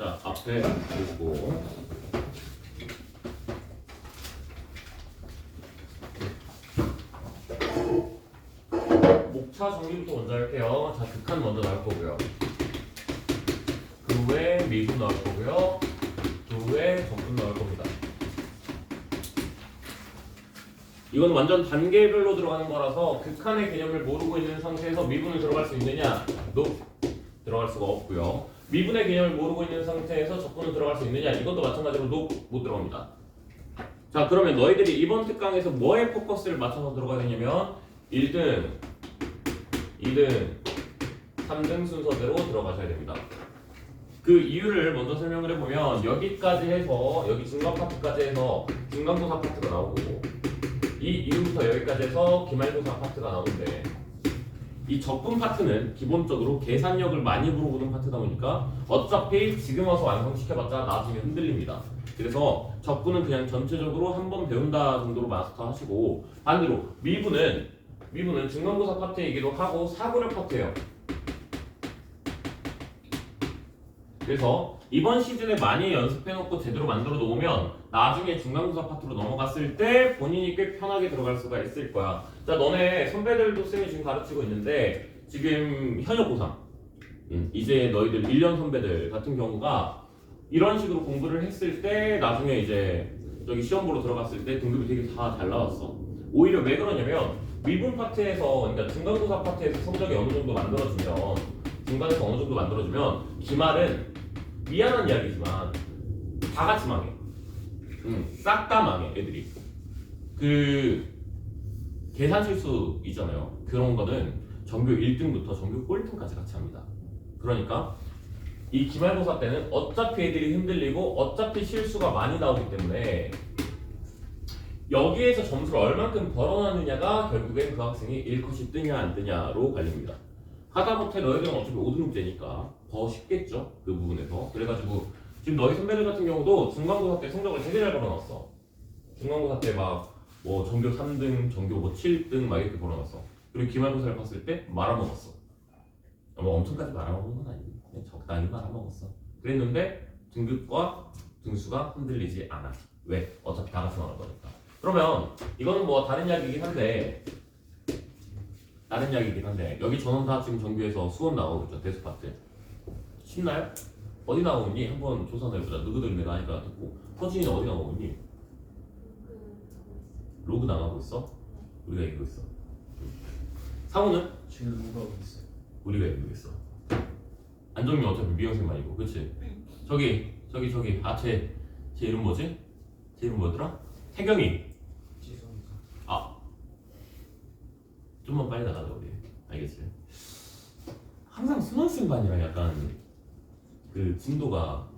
자, 앞에 그리고 목차 정리부터 먼저 할게요. 자, 극한 먼저 나올 거고요. 그 후에 미분 나올 거고요. 그 후에 적분 나올 겁니다. 이건 완전 단계별로 들어가는 거라서 극한의 개념을 모르고 있는 상태에서 미분을 들어갈 수 있느냐? 들어갈 수가 없고요. 미분의 개념을 모르고 있는 상태에서 적분을 들어갈 수 있느냐? 이것도 마찬가지로 못 들어갑니다. 자, 그러면 너희들이 이번 특강에서 뭐에 포커스를 맞춰서 들어가야 되냐면 1등, 2등, 3등 순서대로 들어가셔야 됩니다. 그 이유를 먼저 설명을 해보면 여기까지 해서 여기 중간 파트까지 해서 중간고사 파트가 나오고 이 이후부터 여기까지 해서 기말고사 파트가 나오는데 이 적분 파트는 기본적으로 계산력을 많이 물어보는 파트다 보니까 어차피 지금 와서 완성시켜봤자 나중에 흔들립니다. 그래서 적분은 그냥 전체적으로 한번 배운다 정도로 마스터하시고 반대로 미분은 중간고사 파트이기도 하고 사고력 파트예요. 그래서 이번 시즌에 많이 연습해놓고 제대로 만들어 놓으면 나중에 중간고사 파트로 넘어갔을 때 본인이 꽤 편하게 들어갈 수가 있을 거야. 자, 너네 선배들도 쌤이 지금 가르치고 있는데 지금 현역 고3 이제 너희들 1년 선배들 같은 경우가 이런 식으로 공부를 했을 때 나중에 이제 저기 시험 보러 들어갔을 때 등급이 되게 다 잘 나왔어. 오히려 왜 그러냐면 미분 파트에서 그러니까 중간고사 파트에서 성적이 어느 정도 만들어지면 중간에서 어느 정도 만들어지면 기말은 미안한 이야기지만 다 같이 망해. 싹 다 망해 애들이. 그 계산 실수 있잖아요. 그런 거는 전교 1등부터 전교 꼴등까지 같이 합니다. 그러니까 이 기말고사 때는 어차피 애들이 흔들리고 어차피 실수가 많이 나오기 때문에 여기에서 점수를 얼만큼 벌어놨느냐가 결국엔 그 학생이 1컷이 뜨냐 안 뜨냐로 갈립니다. 하다못해 너희들은 어차피 5등급제니까 더 쉽겠죠 그 부분에서. 그래가지고 지금 너희 선배들 같은 경우도 중간고사 때 성적을 되게 잘 벌어놨어. 중간고사 때 막 뭐 전교 3등, 전교 뭐 7등 막 이렇게 벌어놨어. 그리고 기말고사를 봤을 때 말아먹었어. 뭐 엄청까지 말아먹은 건 아니고 그냥 적당히 말아먹었어. 그랬는데 등급과 등수가 흔들리지 않아. 왜? 어차피 다 같이 나올 거니까. 그러면 이거는 뭐 다른 이야기이긴 한데 여기 전원 다 지금 정규에서 수원 나오고 대수 파트 쉽나요? 어디 나오니? 한번 조사해보자. 누구들 내가 하니까 듣고 서진이는 어디 나오고 있니? 로그 나가고 있어? 우리가 이기고 있어. 상우는? 지금 누가 있어? 우리가 이기고 있어. 안정민 어차피 미영생만이고 그치? 저기 쟤 이름 뭐지? 쟤 이름 뭐더라? 태경이. 지성이가. 아 좀만 빨리 나가자 우리. 알겠지? 항상 순환생 반이랑 약간 그 진도가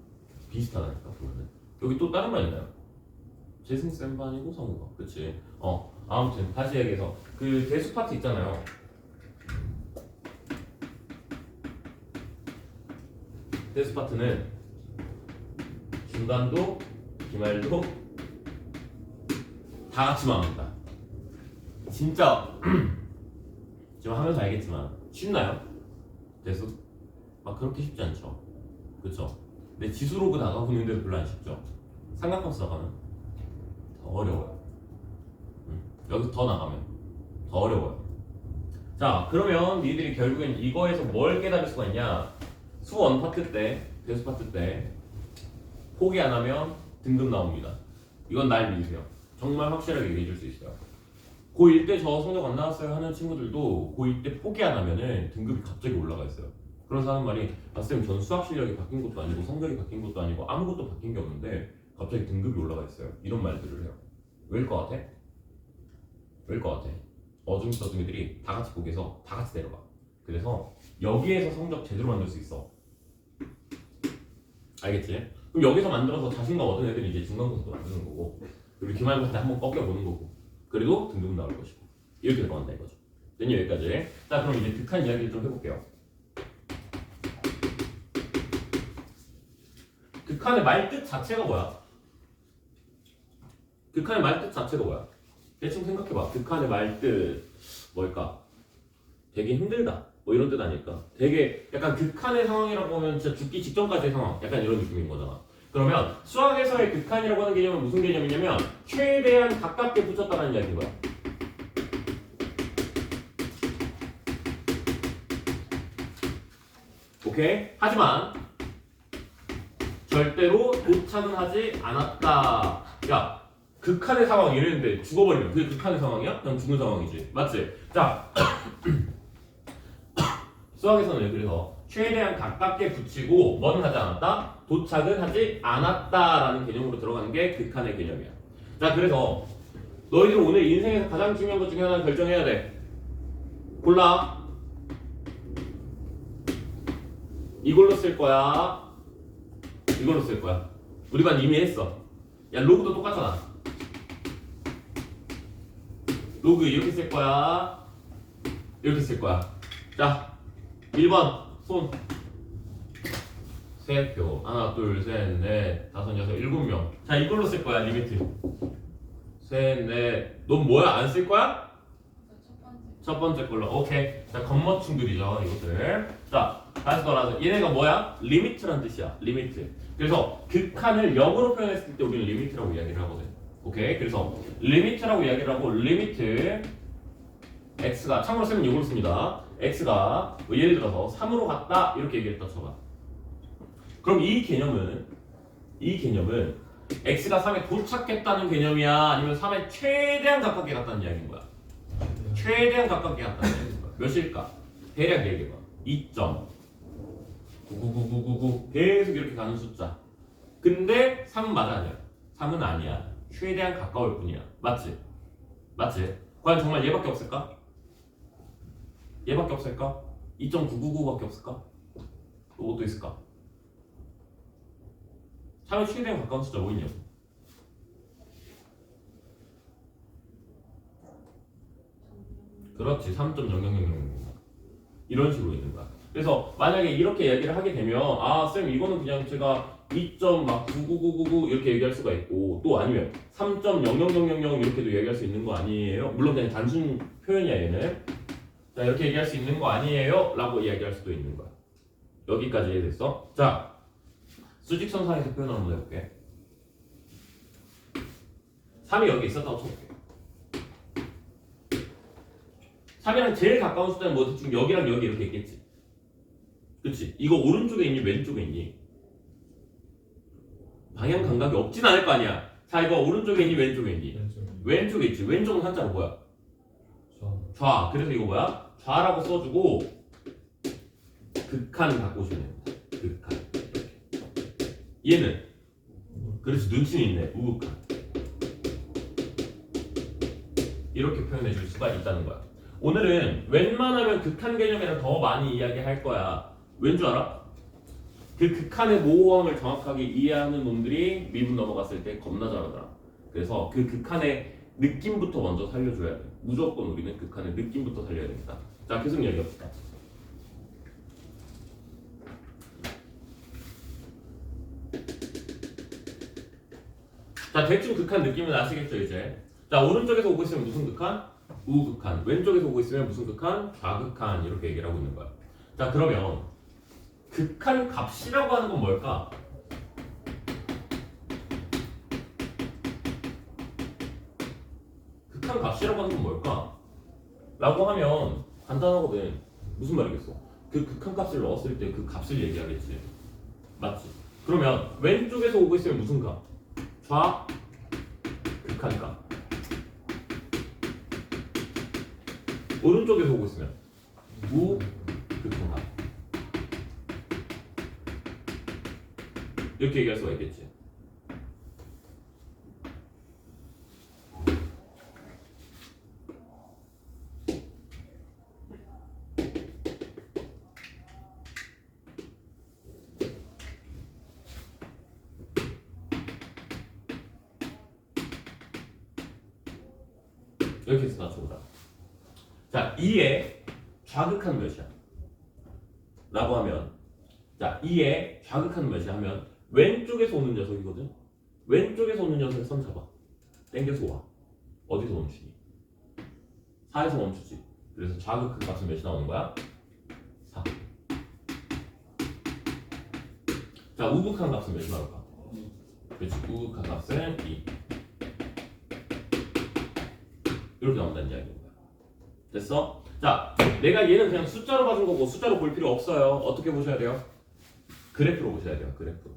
비슷하다니까 보면은. 여기 또 다른 반 있나요? 재승쌤 반이고 성우가 그치? 아무튼 다시 얘기해서 그 대수 파트 있잖아요. 대수 파트는 중간도 기말도 다 같이 망합니다. 진짜 지금 하면서 알겠지만 쉽나요? 대수? 막 그렇게 쉽지 않죠. 그쵸? 근데 지수로그 나가고 있는데도 별로 안 쉽죠. 삼각함수 나가면 더 어려워요. 여기서 더 나가면 더 어려워요. 자, 그러면 니들이 결국엔 이거에서 뭘 깨달을 수가 있냐? 수원 파트 때, 대수 파트 때 포기 안 하면 등급 나옵니다. 이건 날 믿으세요. 정말 확실하게 얘기해 줄 수 있어요. 고1 때 저 성적 안 나왔어요 하는 친구들도 고2 때 포기 안 하면은 등급이 갑자기 올라가 있어요. 그래서 하는 말이 쌤 전 수학 실력이 바뀐 것도 아니고 성적이 바뀐 것도 아니고 아무것도 바뀐 게 없는데 갑자기 등급이 올라가 있어요. 이런 말들을 해요. 왜일 것 같아? 왜일 것 같아? 어중떠중이들이 다 같이 포기해서 다 같이 내려가. 그래서 여기에서 성적 제대로 만들 수 있어. 알겠지? 그럼 여기서 만들어서 자신감 얻은 애들이 이제 중간고사도 만드는 거고 그리고 기말고사 때 한번 꺾여보는 거고 그래도 등급은 나올 것이고 이렇게 들어간다 이거죠. 됐니 여기까지? 자, 그럼 이제 극한 이야기를 좀 해볼게요. 극한의 말뜻 자체가 뭐야? 극한의 말뜻 자체가 뭐야? 대충 생각해봐. 극한의 말뜻 뭘까? 되게 힘들다. 뭐 이런 뜻 아닐까? 되게 약간 극한의 상황이라고 하면 진짜 죽기 직전까지의 상황, 약간 이런 느낌인 거잖아. 그러면 수학에서의 극한이라고 하는 개념은 무슨 개념이냐면 최대한 가깝게 붙였다는 이야기인 거야. 오케이? 하지만 절대로 도착은 하지 않았다. 야, 극한의 상황 이랬는데 죽어버리면 그게 극한의 상황이야? 그냥 죽는 상황이지. 맞지? 자, 수학에서는 그래서 최대한 가깝게 붙이고 뭐는 하지 않았다? 도착은 하지 않았다라는 개념으로 들어가는 게 극한의 개념이야. 자, 그래서 너희들 오늘 인생에서 가장 중요한 것 중에 하나 결정해야 돼. 골라. 이걸로 쓸 거야. 이걸로 쓸 거야. 우리 반 이미 했어. 야, 로그도 똑같잖아. 로그 이렇게 쓸 거야. 이렇게 쓸 거야. 자, 1번 손. 세 표. 하나, 둘, 셋, 넷, 다섯, 여섯, 일곱 명. 자, 이걸로 쓸 거야. 리미트. 셋, 넷. 넌 뭐야? 안 쓸 거야? 첫 번째 걸로. 오케이. 자, 겉멋충들이죠, 이것들. 자, 다시 돌아서 얘네가 뭐야? 리미트란 뜻이야. 리미트. 그래서 극한을 0으로 표현했을 때 우리는 리미트라고 이야기를 하거든. 오케이. 그래서 리미트라고 이야기를 하고 리미트 x가 참고로 쓰면 이걸로 씁니다. x가 뭐 예를 들어서 3으로 갔다 이렇게 얘기했다 쳐봐. 그럼 이 개념은 x가 3에 도착했다는 개념이야? 아니면 3에 최대한 가깝게 갔다는 이야기인 거야? 최대한 가깝게 갔다는 이야기인 거야. 몇일까? 대략 얘기해봐. 2.99999 계속 이렇게 가는 숫자. 근데 3은 맞아 아니야? 3은 아니야. 최대한 가까울 뿐이야. 맞지? 맞지? 과연 정말 얘밖에 없을까? 얘밖에 없을까? 2.999밖에 없을까? 또 뭐 또 있을까? 3에 최대한 가까운 숫자 뭐 있냐고. 그렇지. 3.0000 이런 식으로 있는 거야. 그래서 만약에 이렇게 얘기를 하게 되면 아 쌤 이거는 그냥 제가 2.99999 이렇게 얘기할 수가 있고 또 아니면 3.00000 이렇게도 얘기할 수 있는 거 아니에요? 물론 그냥 단순 표현이야 얘는. 자 이렇게 얘기할 수 있는 거 아니에요? 라고 이야기할 수도 있는 거야. 여기까지 이해됐어? 자 수직선상에서 표현 한번 해볼게. 3이 여기 있었다고 쳐볼게. 3이랑 제일 가까운 숫자는 뭐 대충 여기랑 여기 이렇게 있겠지. 그치? 이거 오른쪽에 있니 왼쪽에 있니? 방향 감각이 없진 않을 거 아니야. 자 이거 오른쪽에 있니 왼쪽에 있니? 왼쪽에 있지. 왼쪽은 한자로 뭐야? 좌. 그래서 이거 뭐야? 좌라고 써주고 극한 갖고 오시면 됩니다. 극한. 얘는 그렇지 눈치는 있네. 우극한. 이렇게 표현해 줄 수가 있다는 거야. 오늘은 웬만하면 극한 개념이랑 더 많이 이야기할 거야. 왠 줄 알아? 그 극한의 모호함을 정확하게 이해하는 놈들이 미분 넘어갔을 때 겁나 잘하더라. 그래서 그 극한의 느낌부터 먼저 살려줘야 돼. 무조건 우리는 극한의 느낌부터 살려야 됩니다. 자, 계속 이야기합시다. 자, 대충 극한 느낌은 아시겠죠, 이제? 자, 오른쪽에서 오고 있으면 무슨 극한? 우극한. 왼쪽에서 오고 있으면 무슨 극한? 좌극한. 이렇게 얘기를 하고 있는 거야. 자, 그러면 극한 값이라고 하는 건 뭘까? 극한 값이라고 하는 건 뭘까? 라고 하면 간단하거든. 무슨 말이겠어? 그 극한 값을 넣었을 때 그 값을 얘기하겠지. 맞지? 그러면 왼쪽에서 오고 있으면 무슨 값? 좌 극한 값. 오른쪽에서 오고 있으면 우 극한 값. 이렇게 얘기할 수가 있겠지. 이렇게 해서 낮춰보자. 자, 2의 좌극한 몇이야? 라고 하면 자, 2의 좌극한 몇이야 하면 왼쪽에서 오는 녀석이거든? 왼쪽에서 오는 녀석에 선 잡아. 땡겨서 와. 어디서 멈추니? 4에서 멈추지. 그래서 좌극한 값은 몇이 나오는 거야? 자, 우극한 값은 몇이 나올까? 그렇지, 우극한 값은 2. 이렇게 나온다는 이야기인 거야. 됐어? 자, 내가 얘는 그냥 숫자로 봐준 거고 숫자로 볼 필요 없어요. 어떻게 보셔야 돼요? 그래프로 보셔야 돼요. 그래프.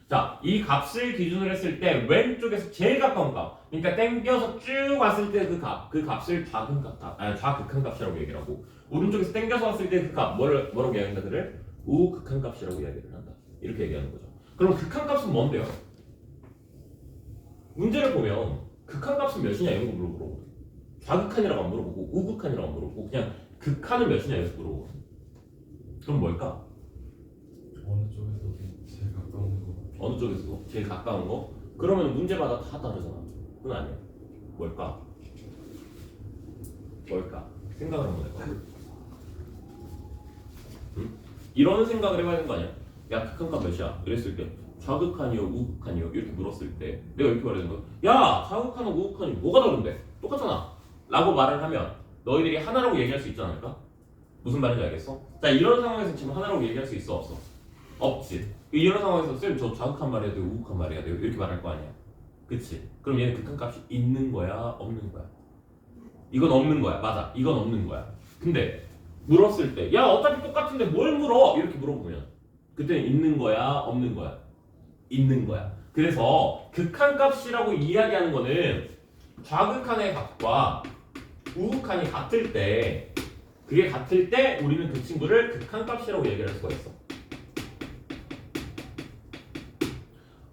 자, 이 값을 기준으로 했을 때 왼쪽에서 제일 가까운 값, 그러니까 땡겨서 쭉 왔을 때 그 값을 좌극한 값이라고 얘기를 하고, 오른쪽에서 땡겨서 왔을 때 그 값, 뭐라고 이야기한다 그래? 우극한 값이라고 이야기를 한다. 이렇게 얘기하는 거죠. 그럼 극한 값은 뭔데요? 문제를 보면 극한 값은 몇이냐 이런 거 물어보고, 좌극한이라고 안 물어보고 우극한이라고 안 물어보고 그냥 극한은 몇이냐 이렇게 물어보고. 그럼 뭘까? 어느 쪽에서 제일 가까운 거? 어느 쪽에서 제일 가까운 거? 그러면 문제마다 다 다르잖아. 그건 아니야. 뭘까? 생각을 한번 해봐. 응? 이런 생각을 해봐야 되는 거 아니야? 야, 극한값 몇이야? 이랬을 때 좌극한이요, 우극한이요? 이렇게 물었을 때 내가 이렇게 말해야 되는 거야. 야, 좌극한하고 우극한이 뭐가 다른데? 똑같잖아 라고 말을 하면 너희들이 하나라고 얘기할 수 있지 않을까? 무슨 말인지 알겠어? 자, 이런 상황에서 지금 하나라고 얘기할 수 있어? 없어? 없지. 이런 상황에서 쌤 저 좌극한 말 해야 돼요? 우극한 말 해야 돼요? 이렇게 말할 거 아니야. 그치? 그럼 얘는 극한값이 있는 거야? 없는 거야? 이건 없는 거야. 맞아. 이건 없는 거야. 근데 물었을 때 야, 어차피 똑같은데 뭘 물어? 이렇게 물어보면 그때는 있는 거야? 없는 거야? 있는 거야. 그래서 극한값이라고 이야기하는 거는 좌극한의 값과 우극한이 같을 때, 그게 같을 때 우리는 그 친구를 극한값이라고 얘기할 수가 있어.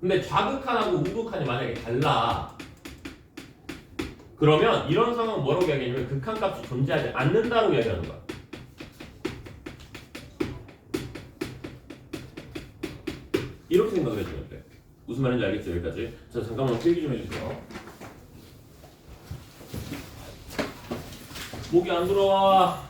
근데 좌극한하고 우극한이 만약에 달라, 그러면 이런 상황은 뭐라고 이야기하냐면 극한값이 존재하지 않는다고 이야기하는 거야. 이렇게 생각을 해주면 돼. 무슨 말인지 알겠죠? 여기까지. 자, 잠깐만 필기 좀 해주세요. 목이 안 들어와.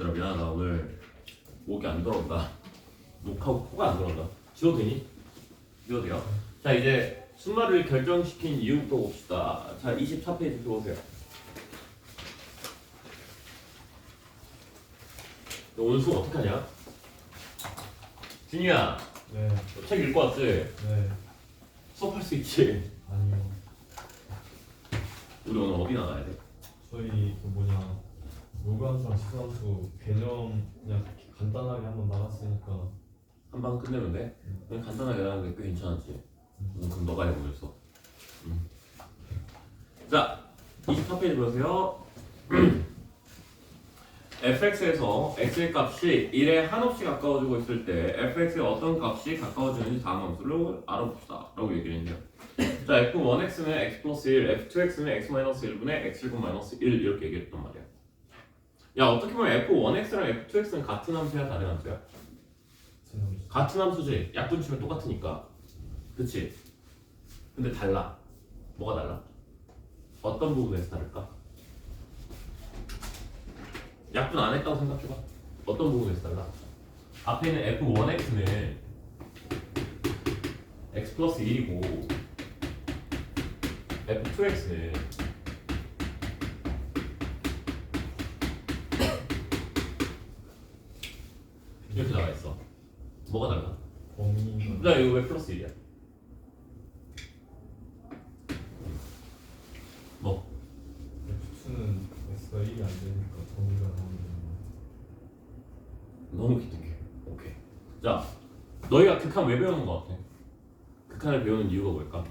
얘들아, 미안하다. 오늘 목이 안 들어온다. 목하고 코가 안 들어온다. 지워도 되니? 이거 돼요? 자 이제 순말을 결정시킨 이유부터 봅시다. 자 24페이지 보세요. 너 오늘 수업 어떻게 하냐? 준이야 네. 너 책 읽고 왔지? 네. 수업할 수 있지? 아니요. 우리 오늘 어디 나가야 돼? 저희 그 뭐냐 요구함수랑 시수함수 개념 그냥 간단하게 한번 나갔으니까 한 방 끝내면 돼? 그냥 간단하게 나가는데 꽤 괜찮았지? 그럼 너가 해보겠어. 자 24페이지 보세요. fx에서 x의 값이 1에 한없이 가까워지고 있을 때 fx의 어떤 값이 가까워지는지 다음 함수를 알아봅시다 라고 얘기를 했네요. 자 f1x는 x 플러스 1, f2x는 x 마이너스 1분의 x 제곱 마이너스 1 이렇게 얘기했단 말이야. 야 어떻게 보면 f1x랑 f2x는 같은 함수야 다른 함수야? 같은 함수지. 약분치면 똑같으니까. 그치? 근데 달라. 뭐가 달라? 어떤 부분에서 다를까? 약분 안 했다고 생각해봐. 어떤 부분에서 달라? 앞에 있는 f1x는 x 플러스 1이고 f2x는 이렇게 나와 있어. 뭐가 달라? 범위가 나 이거 왜 플러스 1이야? 뭐? F2는 X가 1이 안 되니까 범위가 나오는 너무 기특해. 오케이. 자, 너희가 극한 왜 배우는 것 같아? 극한을 배우는 이유가 뭘까?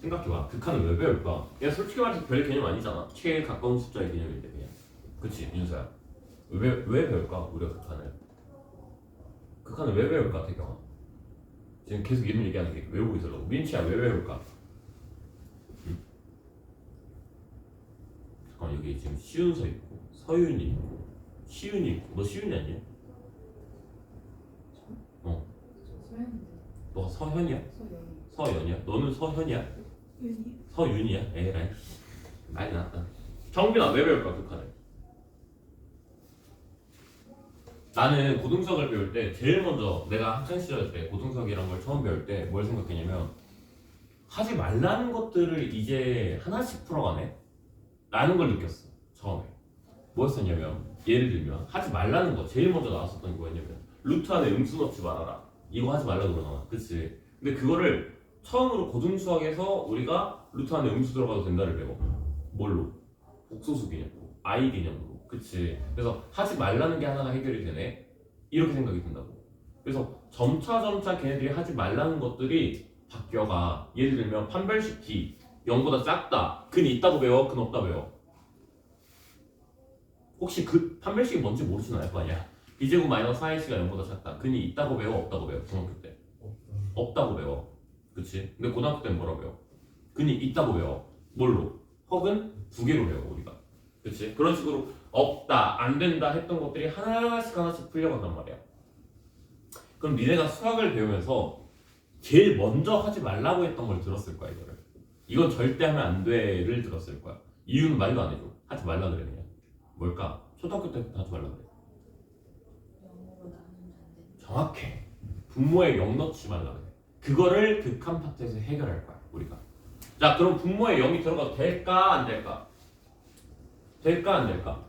생각해봐. 극한을 왜 배울까? 야, 솔직히 말해서 별 개념 아니잖아. 최에 가까운 숫자의 개념인데 그냥. 그치, 윤서야? 왜 배울까? 우리가 극한을. 극한을 왜 배울까, 태경아? 지금 계속 이름 얘기하는 게 외우고 있으려고. 민치야, 왜 배울까? 응? 잠깐만, 여기 지금 시윤서 있고 서윤이 있고 시윤이 있고. 너 시윤이 아니야? 어. 서현인데. 너가 서현이야? 서연. 서연이야? 너는 서현이야? 윤이. 서윤이야? 에라이 난리 났다. 정빈아 왜 배울까 극한을? 나는 고등수학을 배울 때 제일 먼저 내가 학창시절 때 고등수학이란 걸 처음 배울 때 뭘 생각했냐면 하지 말라는 것들을 이제 하나씩 풀어가네? 라는 걸 느꼈어 처음에. 뭐였었냐면 예를 들면 하지 말라는 거 제일 먼저 나왔었던 게 뭐였냐면 루트 안에 음수 넣지 말아라 이거 하지 말라고 그러잖아. 그치? 근데 그거를 처음으로 고등수학에서 우리가 루트 안에 음수 들어가도 된다를 배워. 뭘로? 복소수 개념으로 I 개념으로. 그치? 그래서 하지 말라는 게 하나가 해결이 되네 이렇게 생각이 든다고. 그래서 점차 걔네들이 하지 말라는 것들이 바뀌어가. 예를 들면 판별식 D 0보다 작다 근 있다고 배워 근 없다 배워. 혹시 그 판별식이 뭔지 모르시나 알 거 아니야. b제곱 마이너스 4ac가 0보다 작다 근이 있다고 배워 없다고 배워. 중학교 때 없다고 배워. 그치? 근데 고등학교 때는 뭐라고 배워? 근이 있다고 배워. 뭘로? 혹은 두 개로 배워 우리가. 그치? 그런 식으로 없다 안 된다 했던 것들이 하나씩 풀려간단 말이야. 그럼 니네가 수학을 배우면서 제일 먼저 하지 말라고 했던 걸 들었을 거야. 이거를 이건 절대 하면 안 돼를 들었을 거야. 이유는 말도 안 해줘. 하지 말라 그래 그냥. 뭘까? 초등학교 때부터 하지 말라 그래. 영어로 나누면 안 돼. 정확해. 분모에 0 넣지 말라 그래. 그거를 극한 파트에서 해결할 거야 우리가. 자 그럼 분모에 0이 들어가도 될까 안 될까? 될까 안 될까?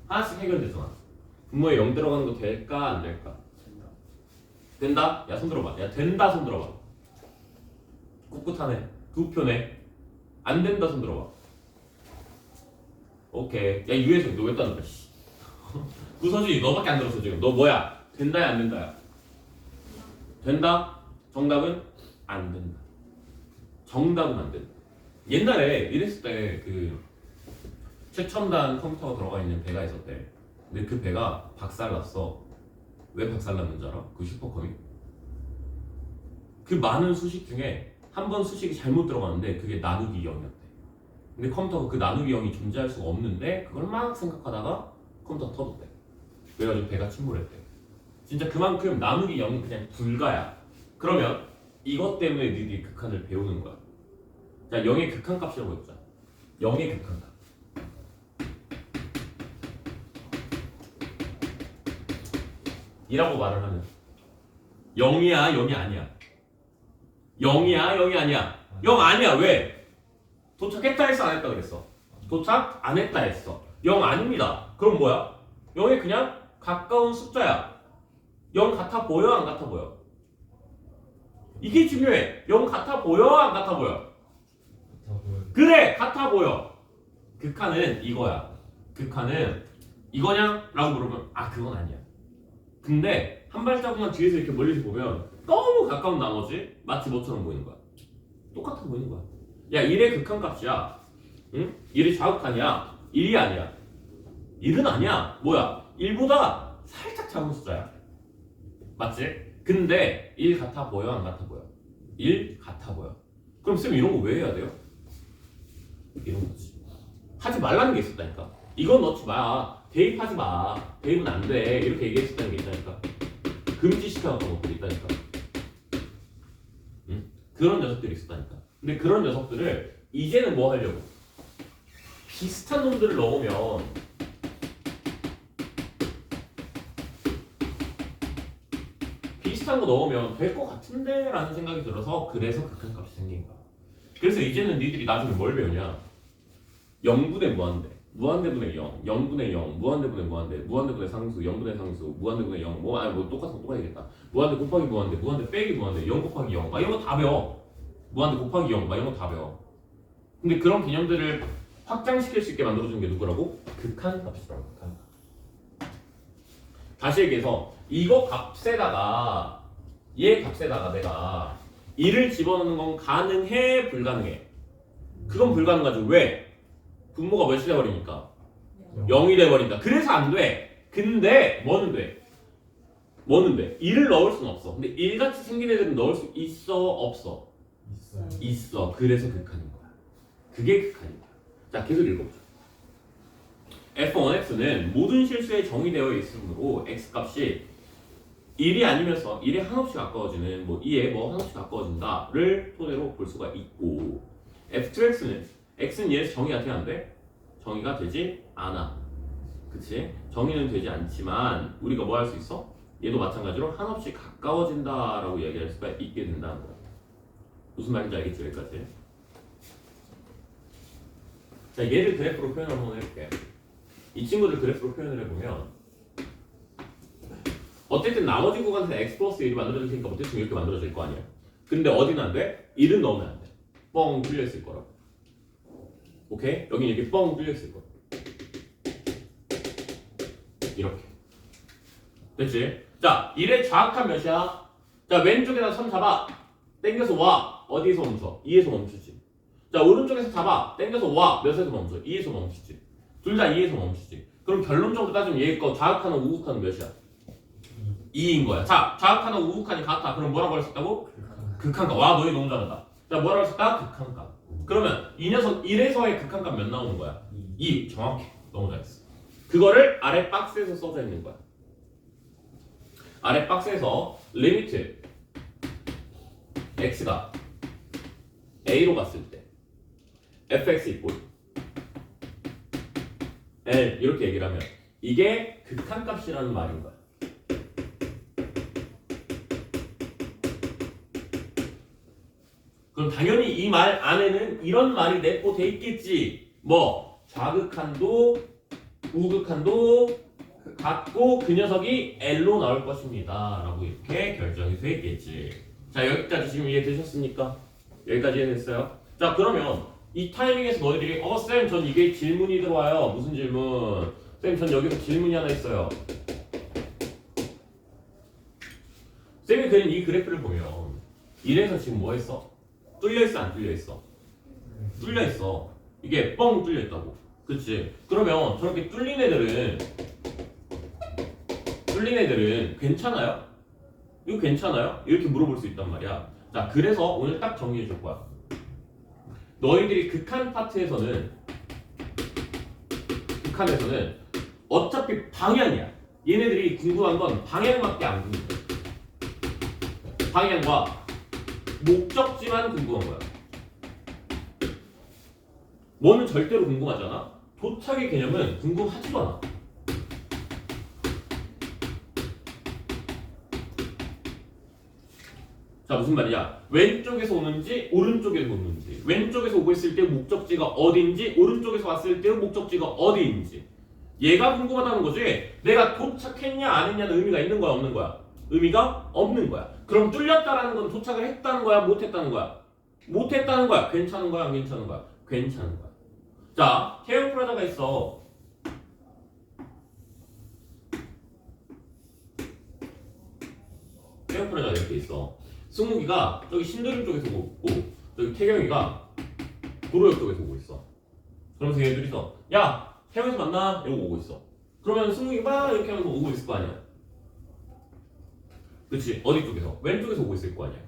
하나씩 해결되잖아. 분모에 0 들어가는 거 될까 안 될까? 된다? 야 손 들어봐. 야 된다 손 들어봐. 꿋꿋하네. 두 표네. 안 된다 손 들어봐. 오케이. 야 유혜성 너 왜 따는 거야? 구서준이 너밖에 안 들었어 지금. 너 뭐야? 된다야 안 된다야? 된다? 정답은 안 된다. 정답은 안 된다. 옛날에 이랬을 때 그 최첨단 컴퓨터가 들어가 있는 배가 있었대. 근데 그 배가 박살났어. 왜 박살났는지 알아? 그 슈퍼컴이? 그 많은 수식 중에 한 번 수식이 잘못 들어가는데 그게 나누기 0이었대. 근데 컴퓨터가 그 나누기 0이 존재할 수가 없는데 그걸 막 생각하다가 컴퓨터가 터졌대. 그래가지고 배가 침몰했대. 진짜 그만큼 나누기 0은 그냥 불가야. 그러면 이것 때문에 너희들이 극한을 배우는 거야. 자, 0의 극한값이라고 해보자. 0의 극한값. 이라고 말을 하면 0이야 0이 아니야 0이야 0이 아니야 0 아니야 왜? 도착했다 했어 안 했다 그랬어? 도착 안 했다 했어 0 아닙니다 그럼 뭐야? 0이 그냥 가까운 숫자야 0 같아 보여 안 같아 보여? 이게 중요해 0 같아 보여 안 같아 보여? 다 보여. 그래 같아 보여 극한은 이거야 극한은 이거냐? 라고 물으면 아 그건 아니야 근데 한 발자국만 뒤에서 이렇게 멀리서 보면 너무 가까운 나머지 마치 뭐처럼 보이는 거야 똑같아 보이는 거야 야 1의 극한값이야 응? 1이 좌극한이야 1이 아니야 1은 아니야 뭐야 1보다 살짝 작은 숫자야 맞지? 근데 1 같아 보여 안 같아 보여? 1 같아 보여 그럼 쌤 이런 거 왜 해야 돼요? 이런 거지 하지 말라는 게 있었다니까 이건 넣지 마 대입하지 마 대입은 안 돼 이렇게 얘기했었다는 게 있다니까 금지시켜놨던 것들이 있다니까 응? 그런 녀석들이 있었다니까 근데 그런 녀석들을 이제는 뭐 하려고 비슷한 놈들을 넣으면 비슷한 거 넣으면 될 것 같은데 라는 생각이 들어서 그래서 극한값이 생긴 거야 그래서 이제는 니들이 나중에 뭘 배우냐 0분의 무한대 무한대분의 0, 0분의 0, 무한대분의 무한대, 무한대분의 상수, 0분의 상수, 무한대분의 0, 뭐 똑같은 거 똑같겠다. 무한대 곱하기 무한대, 무한대 빼기 무한대, 0 곱하기 0, 막 이런 거 다 배워. 무한대 곱하기 0, 막 이런 거 다 배워. 근데 그런 개념들을 확장시킬 수 있게 만들어주는 게 누구라고? 극한값이라고. 극한값. 다시 얘기해서 이거 값에다가 얘 값에다가 내가 1을 집어넣는 건 가능해? 불가능해? 그건 불가능하죠. 왜? 분모가 몇이 돼버리니까 0이 돼버린다. 그래서 안 돼. 근데 뭐는 돼? 뭐는 돼? 1을 넣을 수는 없어. 근데 1같이 생긴 애들은 넣을 수 있어? 없어? 있어요. 있어. 그래서 극한인 거야. 그게 극한인 거야. 자, 계속 읽어보자. f1x는 모든 실수에 정의되어 있으므로 x값이 1이 아니면서 1에 한없이 가까워지는 뭐 2에 뭐 한없이 가까워진다를 토대로 볼 수가 있고 f2x는 x는 얘에서 정의가 돼야 안 돼? 정의가 되지 않아. 그치? 정의는 되지 않지만 우리가 뭐 할 수 있어? 얘도 마찬가지로 한없이 가까워진다라고 얘기할 수가 있게 된다는 거야. 무슨 말인지 알겠지? 여기까지. 자, 얘를 그래프로 표현을 한번 해볼게. 이 친구들 그래프로 표현을 해보면 어쨌든 나머지 구간에서 x 플러스 1이 만들어질 테니까 어쨌든 이렇게 만들어질 거 아니야. 근데 어디는 안 돼? 1은 넣으면 안 돼. 뻥 뚫려있을 거라고. 오케이? 여기 이렇게 뻥 뚫려있을 거야. 이렇게. 됐지? 자, 1의 좌악한 몇이야? 자, 왼쪽에다 선 잡아. 땡겨서 와. 어디에서 멈춰? 2에서 멈추지. 자, 오른쪽에서 잡아. 땡겨서 와. 몇에서 멈춰? 2에서 멈추지. 둘 다 2에서 멈추지. 그럼 결론적으로 따지면 얘 거 좌악하는 우극하는 몇이야? 2인 거야. 자, 좌악하는 우극한이 같아. 그럼 뭐라고 할 수 있다고? 극한값. 와, 너희 너무 잘한다. 자, 뭐라고 할 수 있다? 극한값. 그러면 이 녀석 1에서의 극한값 몇 나오는 거야? 2. 정확해. 너무 잘했어. 그거를 아래 박스에서 써져 있는 거야. 아래 박스에서 리미트 x가 a로 갔을 때 fx 이꼴 l 이렇게 얘기를 하면 이게 극한값이라는 말인 거야. 그럼 당연히 이 말 안에는 이런 말이 내포돼 있겠지. 뭐 좌극한도 우극한도 같고 그 녀석이 L로 나올 것입니다 라고 이렇게 결정이 돼 있겠지. 자, 여기까지 지금 이해되셨습니까? 여기까지 이해됐어요? 자, 그러면 이 타이밍에서 너희들이 쌤 전 이게 질문이 들어와요. 무슨 질문? 쌤 전 여기서 질문이 하나 있어요. 쌤이 그린 이 그래프를 보면 이래서 지금 뭐 했어? 뚫려있어 안 뚫려있어? 뚫려있어. 이게 뻥 뚫려있다고. 그치? 그러면 저렇게 뚫린 애들은 괜찮아요? 이거 괜찮아요? 이렇게 물어볼 수 있단 말이야. 자, 그래서 오늘 딱 정리해 줄 거야. 너희들이 극한 파트에서는 어차피 방향이야. 얘네들이 궁금한 건 방향밖에 안 궁금해. 방향과 목적지만 궁금한 거야. 뭐는 절대로 궁금하잖아. 도착의 개념은 궁금하지도 않아. 자 무슨 말이냐? 왼쪽에서 오는지 오른쪽에서 오는지 왼쪽에서 오고 있을 때 목적지가 어딘지 오른쪽에서 왔을 때 목적지가 어디인지 얘가 궁금하다는 거지. 내가 도착했냐 안 했냐는 의미가 있는 거야 없는 거야? 의미가 없는 거야. 그럼 뚫렸다라는 건 도착을 했다는 거야 못 했다는 거야? 못 했다는 거야. 괜찮은 거야 안 괜찮은 거야? 괜찮은 거야. 자 태형 프라자가 있어. 태형 프라자가 이렇게 있어. 승욱이가 저기 신도림 쪽에서 오고 있고 저기 태경이가 도로역 쪽에서 오고 있어. 그러면서 얘들이서 야 태경에서 만나 이러고 오고 있어. 그러면 승욱이가 이렇게 하면서 오고 있을 거 아니야. 그치? 어디 쪽에서? 왼쪽에서 오고 있을 거 아니야.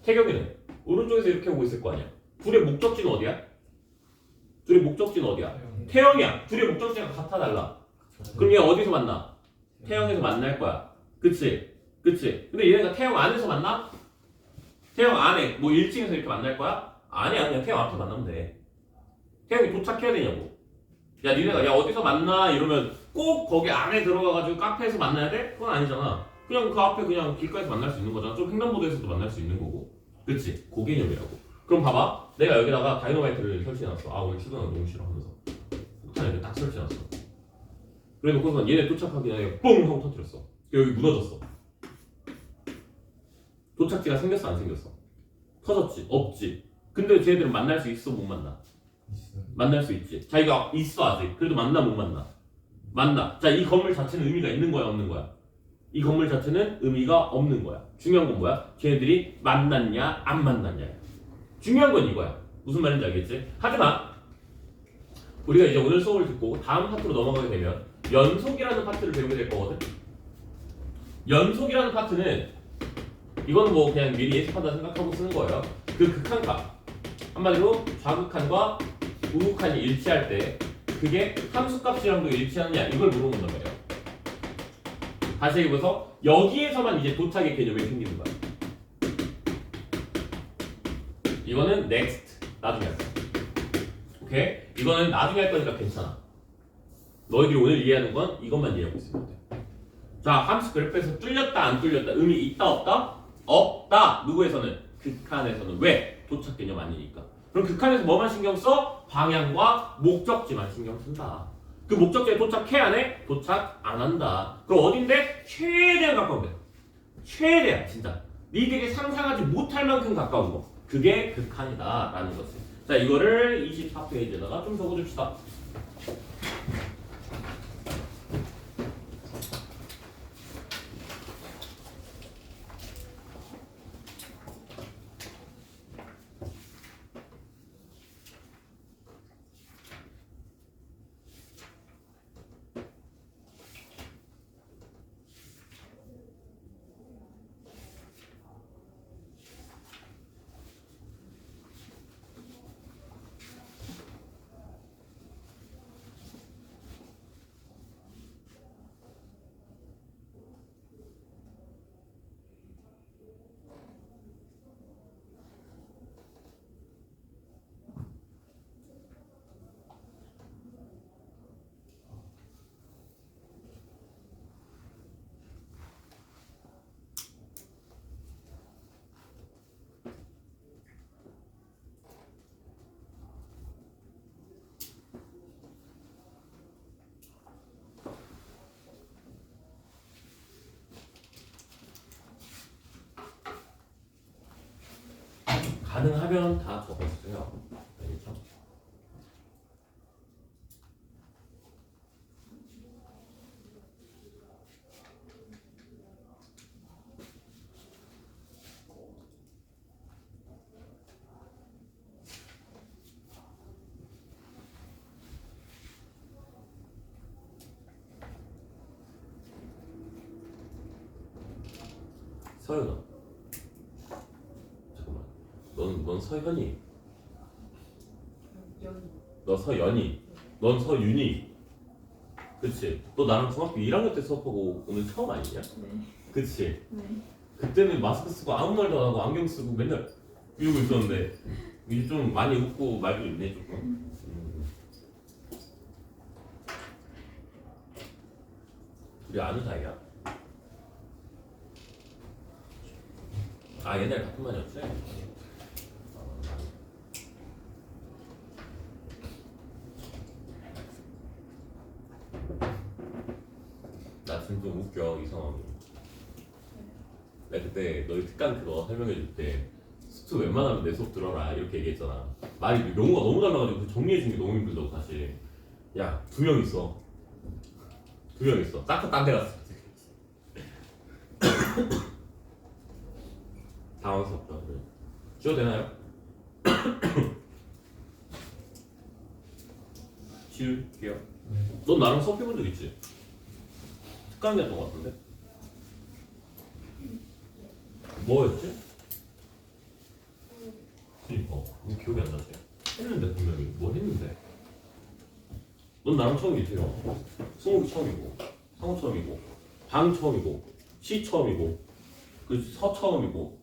태경이는 오른쪽에서 이렇게 오고 있을 거 아니야. 둘의 목적지는 어디야? 둘의 목적지는 어디야? 태영이야. 둘의 목적지가 같아 달라. 그럼 얘 어디서 만나? 태영에서 만날 거야. 그치? 그치? 근데 얘네가 태영 안에서 만나? 태영 안에 뭐 1층에서 이렇게 만날 거야? 아니야. 그냥 태영 앞에서 만나면 돼. 태영이 도착해야 되냐고. 야 니네가 야 어디서 만나 이러면 꼭 거기 안에 들어가가지고 카페에서 만나야 돼? 그건 아니잖아. 그냥 그 앞에 그냥 길가에서 만날 수 있는 거잖아. 좀 횡단보도에서도 만날 수 있는 거고. 그치? 그 개념이라고. 그럼 봐봐. 내가 여기다가 다이너마이트를 설치해놨어. 아 오늘 출근하기 너무 싫어 하면서 폭탄 이렇게 딱 설치해놨어. 그래놓고서 얘네 도착하기 전에 뽕 하고 터뜨렸어. 여기 무너졌어. 도착지가 생겼어 안 생겼어? 터졌지? 없지? 근데 쟤네들은 만날 수 있어 못 만나? 있어요. 만날 수 있지. 자 이거 있어 아직. 그래도 만나 못 만나? 만나. 자 이 건물 자체는 의미가 있는 거야 없는 거야? 이 건물 자체는 의미가 없는 거야. 중요한 건 뭐야? 쟤네들이 만났냐 안 만났냐. 중요한 건 이거야. 무슨 말인지 알겠지? 하지만 우리가 이제 오늘 수업을 듣고 다음 파트로 넘어가게 되면 연속이라는 파트를 배우게 될 거거든. 연속이라는 파트는 이거는 뭐 그냥 미리 예습한다 생각하고 쓰는 거예요. 그 극한값 한마디로 좌극한과 우극한이 일치할 때 그게 함수값이랑도 일치하느냐 이걸 물어본단 말이야. 다시 얘기해서 여기에서만 이제 도착의 개념이 생기는 거야. 이거는 next 나중에 할 거야. 오케이? 이거는 나중에 할 거니까 괜찮아. 너희들이 오늘 이해하는 건 이것만 이해하고 있으면 돼. 자 함수 그래프에서 뚫렸다 안 뚫렸다 의미 있다 없다? 없다. 누구에서는? 극한에서는. 왜? 도착 개념 아니니까. 그럼 극한에서 뭐만 신경 써? 방향과 목적지만 신경 쓴다. 그 목적지에 도착해 안 해? 도착 안 한다. 그럼 어딘데? 최대한 가까운 데. 최대한 진짜 니들이 상상하지 못할 만큼 가까운 거. 그게 극한이다 라는 거지. 자 이거를 24페이지에다가 좀 적어줍시다. 가능하면 다 적어주세요. 알겠죠? 서윤아, 잠깐만. 넌 서현이, 연이. 너 서연이, 넌 서윤이. 그치? 너 나랑 중학교 1학년 때 수업하고 오늘 처음 아니냐? 네. 그치? 네. 그때는 마스크 쓰고 아무 말도 안 하고 안경 쓰고 맨날 이러고 있었는데 이제 좀 많이 웃고 말도 있네 조금. 우리 아는 사이야? 아 옛날 같은 반이었지? 나 지금 좀 웃겨 이 상황이. 내가 그때 너희 특강 그거 설명해줄 때 수트 웬만하면 내 수업 들어라 이렇게 얘기했잖아. 말이 용어가 너무 달라가지고 그 정리해주는 게 너무 힘들다고 사실. 야 2명 있어. 2명 있어. 딱 딴 데 갔어. 당황스럽다. 그래. 쉬어도 되나요? 치울게요. 네. 넌 나랑 수업 해본 적 있지? 특강이었던 것 같은데? 뭐였지? 그니까 기억이 안 나지? 했는데 분명히 뭐 했는데 넌 나랑 처음이지요. 승욱이 처음이고 상우 처음이고 방 처음이고 시 처음이고 그 서 처음이고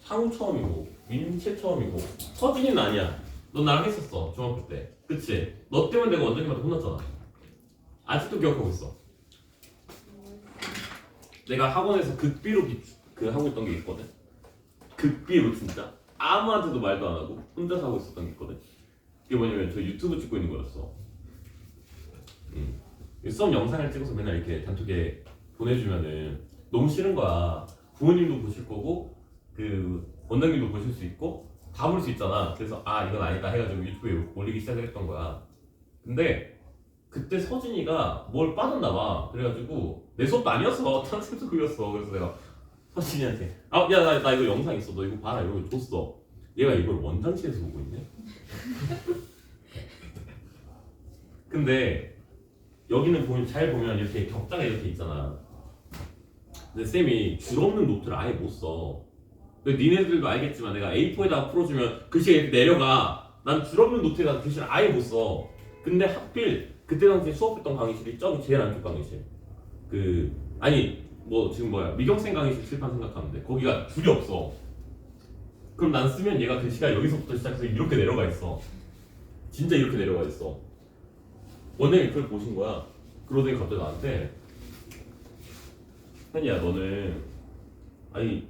상우 처음이고 민채 처음이고 서진이는 아니야. 넌 나랑 했었어 중학교 때. 그치? 너 때문에 내가 원장님한테 혼났잖아. 아직도 기억하고 있어. 내가 학원에서 극비로 그 하고 있던 게 있거든. 극비로 진짜 아무한테도 말도 안 하고 혼자서 하고 있었던 게 있거든. 그게 뭐냐면 저 유튜브 찍고 있는 거였어. 수업 영상을 찍어서 맨날 이렇게 단톡에 보내주면은 너무 싫은 거야. 부모님도 보실 거고 그 원장님도 보실 수 있고 다 볼 수 있잖아. 그래서 아 이건 아니다 해가지고 유튜브에 올리기 시작을 했던 거야. 근데 그때 서진이가 뭘 빠졌나 봐. 그래가지고 내 수업도 아니었어. 찬스도 그렸어. 그래서 내가 서진이한테 아 야 나 이거 영상 있어. 너 이거 봐라. 이러고 줬어. 얘가 이걸 원장실에서 보고 있네. 근데 여기는 보면 잘 보면 이렇게 격자가 이렇게 있잖아. 근데 쌤이 줄 없는 노트를 아예 못 써. 근데 니네들도 알겠지만 내가 A4에다가 풀어주면 글씨가 이렇게 내려가. 난 줄 없는 노트에다가 글씨를 아예 못 써. 근데 하필 그때 당시에 수업했던 강의실이 저기 제일 안쪽 강의실. 그 아니 뭐 지금 뭐야 미경생 강의실 칠판 생각하면 돼. 거기가 줄이 없어. 그럼 난 쓰면 얘가 글씨가 여기서부터 시작해서 이렇게 내려가 있어. 진짜 이렇게 내려가 있어. 원장님 그걸 보신 거야. 그러더니 갑자기 나한테 현이야 너는 아니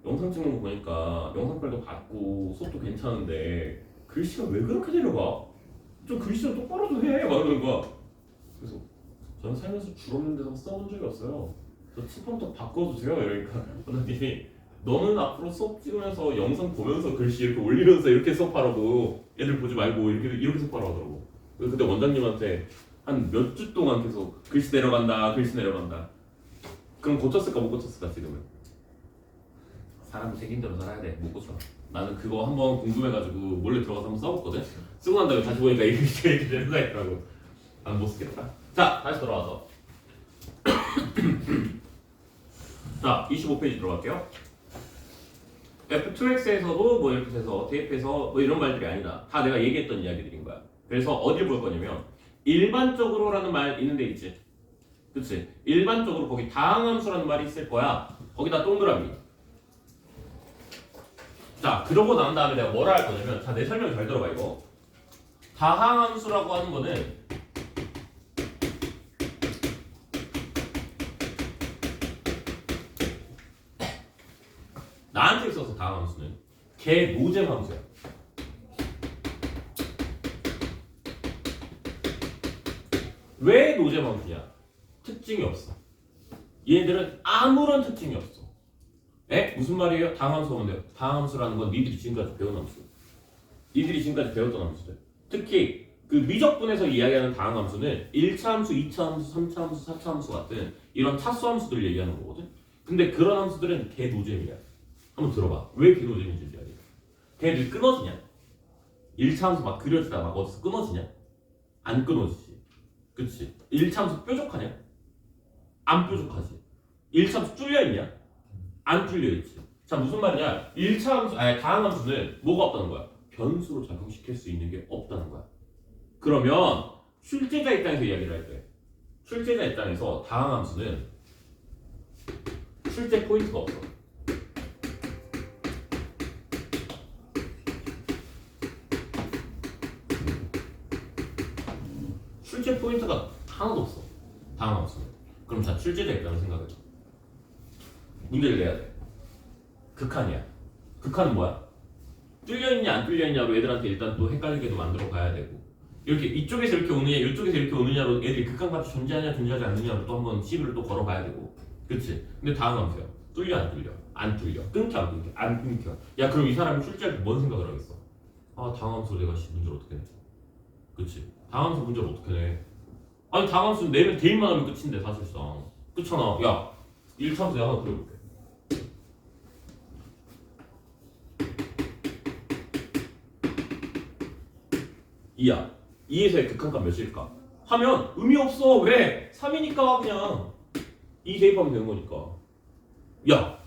영상 찍는 거 보니까 영상빨도 받고 수업도 괜찮은데 글씨가 왜 그렇게 내려가? 좀 글씨 좀 똑바로 좀 해! 막 이러는 거야. 그래서 저는 살면서 줄 없는 데서 써본 적이 없어요. 저 칠판부터 바꿔도 돼요? 이러니까 원장님이 너는 앞으로 수업 찍으면서 영상 보면서 글씨 이렇게 올리면서 이렇게 수업하라고 애들 보지 말고 이렇게 수업하라고 하더라고. 그래서 그때 원장님한테 한 몇 주 동안 계속 글씨 내려간다 글씨 내려간다. 그럼 고쳤을까 못 고쳤을까 지금은? 사람은 책임대로 살아야 돼. 못 고쳐. 나는 그거 한번 궁금해가지고 몰래 들어가서 한번 써봤거든. 쓰고 난 다음에 다시 보니까 이게 이렇게 내려가 있더라고. 난 못 쓰겠다. 자 다시 돌아와서 자 25페이지 들어갈게요. F2X에서도 뭐 이렇게 해서 대입해서 뭐 이런 말들이 아니다. 다 내가 얘기했던 이야기들인 거야. 그래서 어디를 볼 거냐면 일반적으로라는 말 있는 데 있지. 그치? 일반적으로 거기 다항함수라는 말이 있을 거야. 거기다 동그라미. 자 그러고 난 다음에 내가 뭐라 할 거냐면 자 내 설명 잘 들어봐 이거. 다항함수라고 하는 거는 나한테 있어서 다항함수는 개 노잼 함수야. 왜 노잼 함수냐? 특징이 없어. 얘들은 아무런 특징이 없어. 에? 무슨 말이에요? 다항함수가 뭔데요? 다항함수라는 건 니들이 지금까지 배운 함수. 니들이 지금까지 배웠던 함수들. 특히 그 미적분에서 이야기하는 다항함수는 1차 함수, 2차 함수, 3차 함수, 4차 함수 같은 이런 차수 함수들 얘기하는 거거든. 근데 그런 함수들은 개 노잼이야. 한번 들어봐. 왜 개 노잼인지 이야기해. 걔들 끊어지냐? 1차 함수 막 그려지다 막 어디서 끊어지냐? 안 끊어지지. 그치? 1차 함수 뾰족하냐? 안 뾰족하지. 1차 함수 뚫려있냐? 안 뚫려있지. 자 무슨 말이냐? 1차 함수, 아니 다항함수는 뭐가 없다는 거야? 변수로 작용시킬 수 있는 게 없다는 거야. 그러면 출제자 입장에서 이야기를 할 때 출제자 입장에서 다항함수는 출제 포인트가 없어. 출제 포인트가 하나도 없어. 다항함수는. 그럼 자 출제자 입장을 생각해줘. 문제를 내야 돼. 극한이야. 극한은 뭐야? 뚫려있냐 안 뚫려있냐로 애들한테 일단 또 헷갈리게도 만들어 가야 되고 이렇게 이쪽에서 이렇게 오느냐 이쪽에서 이렇게 오느냐로 애들이 극한값이 존재하냐 존재하지 않느냐로 또 한번 시비를 또 걸어가야 되고 그치? 근데 다음 함수야. 뚫려 안 뚫려? 안 뚫려. 끊겨 안 끊겨? 안 끊겨. 야 그럼 이 사람이 출제할 때 뭔 생각을 하겠어? 아 다음 함수 내가 문제를 어떻게 내? 그치? 다음 함수 문제를 어떻게 내? 아니 다음 함수 내면 대입만 하면 끝인데 사실상 그렇잖아. 야 1차 함수 내가 하나 그려볼게. 2야. 2에서의 극한값 몇일까? 하면 의미 없어. 왜? 3이니까 그냥 2 대입하면 되는 거니까. 야,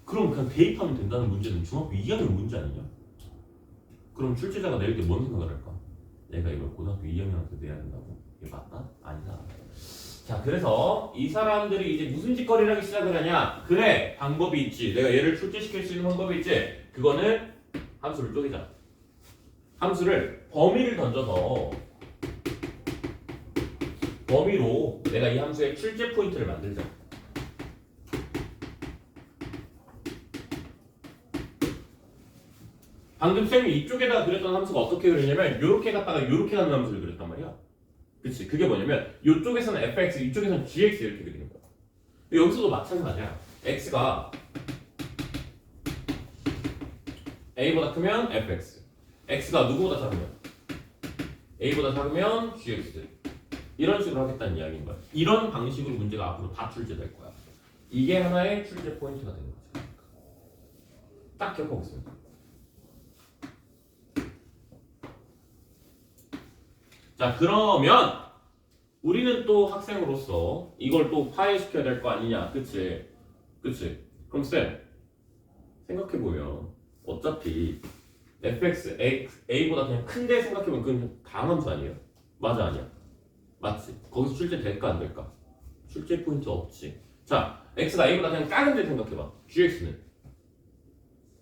그럼 그냥 대입하면 된다는 문제는 중학교 2학년 문제 아니냐? 그럼 출제자가 내릴 때 뭔 생각을 할까? 내가 이걸 고등학교 2학년한테 내야 된다고? 이게 맞다? 아니다. 자, 그래서 이 사람들이 이제 무슨 짓거리를 하기 시작을 하냐? 그래, 방법이 있지. 내가 얘를 출제시킬 수 있는 방법이 있지. 그거는 함수를 쪼개자. 함수를 범위를 던져서 범위로 내가 이 함수의 출제 포인트를 만들자. 방금 쌤이 이쪽에다가 그렸던 함수가 어떻게 그리냐면 요렇게 갔다가 요렇게 가는 함수를 그렸단 말이야. 그치? 그게 뭐냐면 요쪽에서는 fx, 이쪽에서는 gx 이렇게 그리는 거야. 여기서도 마찬가지야. x가 a보다 크면 fx, x가 누구보다 작으면 a보다 작으면 gx 이런 식으로 하겠다는 이야기인 거야. 이런 방식으로 문제가 앞으로 다 출제될 거야. 이게 하나의 출제 포인트가 되는 거지. 딱 기억하고 있습니다. 자 그러면 우리는 또 학생으로서 이걸 또 파해시켜야 될 거 아니냐. 그치? 그치? 그럼 쌤 생각해보면 어차피 fx, a보다 그냥 큰데 생각해보면 그건 다음 함수 아니에요? 맞아 아니야? 맞지? 거기서 출제 될까 안 될까? 출제 포인트 없지. 자 x가 a보다 그냥 작은데 생각해봐. gx는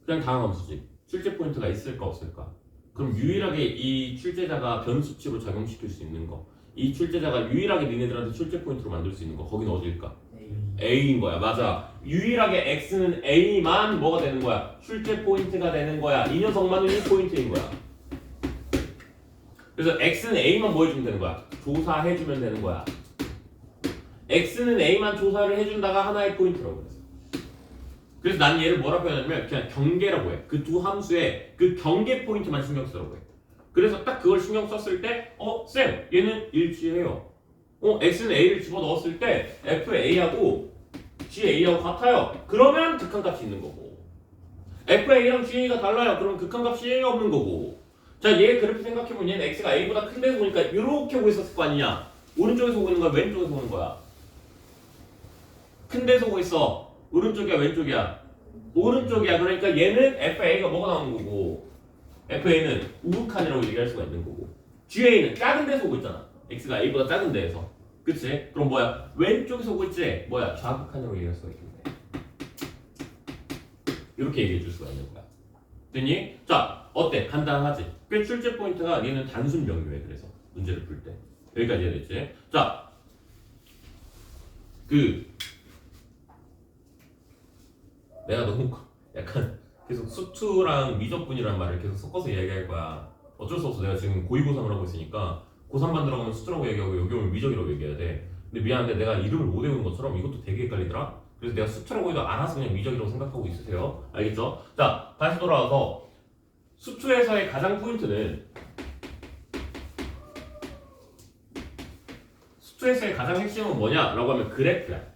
그냥 다음 함수지. 출제 포인트가 있을까 없을까? 그럼 유일하게 이 출제자가 변수치로 작용시킬 수 있는 거, 이 출제자가 유일하게 니네들한테 출제 포인트로 만들 수 있는 거, 거긴 어딜까? A인 거야. 맞아. 유일하게 X는 A만 뭐가 되는 거야? 출제 포인트가 되는 거야. 이 녀석만은 1포인트인 거야. 그래서 X는 A만 뭐 해주면 되는 거야? 조사해주면 되는 거야. X는 A만 조사를 해준다가 하나의 포인트라고 그랬어. 그래서 난 얘를 뭐라고 하냐면 그냥 경계라고 해. 그 두 함수의 그 경계 포인트만 신경 쓰라고 해. 그래서 딱 그걸 신경 썼을 때 쌤 얘는 일치해요. x는 a를 집어넣었을 때 FA하고 GA하고 같아요. 그러면 극한값이 있는 거고 FA랑 GA가 달라요. 그럼 극한값이 없는 거고 자 얘 그래프 생각해보면 얘는 x가 a보다 큰 데서 보니까 이렇게 오고 있었을 거 아니냐. 오른쪽에서 오고 있는 거야? 왼쪽에서 오는 거야? 큰 데서 오고 있어. 오른쪽이야 왼쪽이야? 오른쪽이야. 그러니까 얘는 FA가 뭐가 나오는 거고 FA는 우극한이라고 얘기할 수가 있는 거고 GA는 작은 데서 오고 있잖아. x가 a보다 작은 데에서. 그치? 그럼 뭐야? 왼쪽에서 오고 있지? 뭐야? 좌극한이라고 얘기할 수가 있겠네. 이렇게 얘기해 줄 수가 있는 거야. 됐니? 자 어때? 간단하지? 꽤 출제 포인트가 얘는 단순 명료해. 그래서 문제를 풀 때 여기까지 해야 됐지? 자 내가 너무 약간 계속 수투랑 미적분이라는 말을 계속 섞어서 이야기할 거야. 어쩔 수 없어. 내가 지금 고2 고3을 하고 있으니까 고3반 들어가면 수투라고 얘기하고 여기 오면 미적이라고 얘기해야 돼. 근데 미안한데 내가 이름을 못 외우는 것처럼 이것도 되게 헷갈리더라. 그래서 내가 수투라고 해도 알아서 그냥 미적이라고 생각하고 있으세요. 알겠죠? 자 다시 돌아와서 수투에서의 가장 포인트는 수투에서의 가장 핵심은 뭐냐라고 하면 그래프야.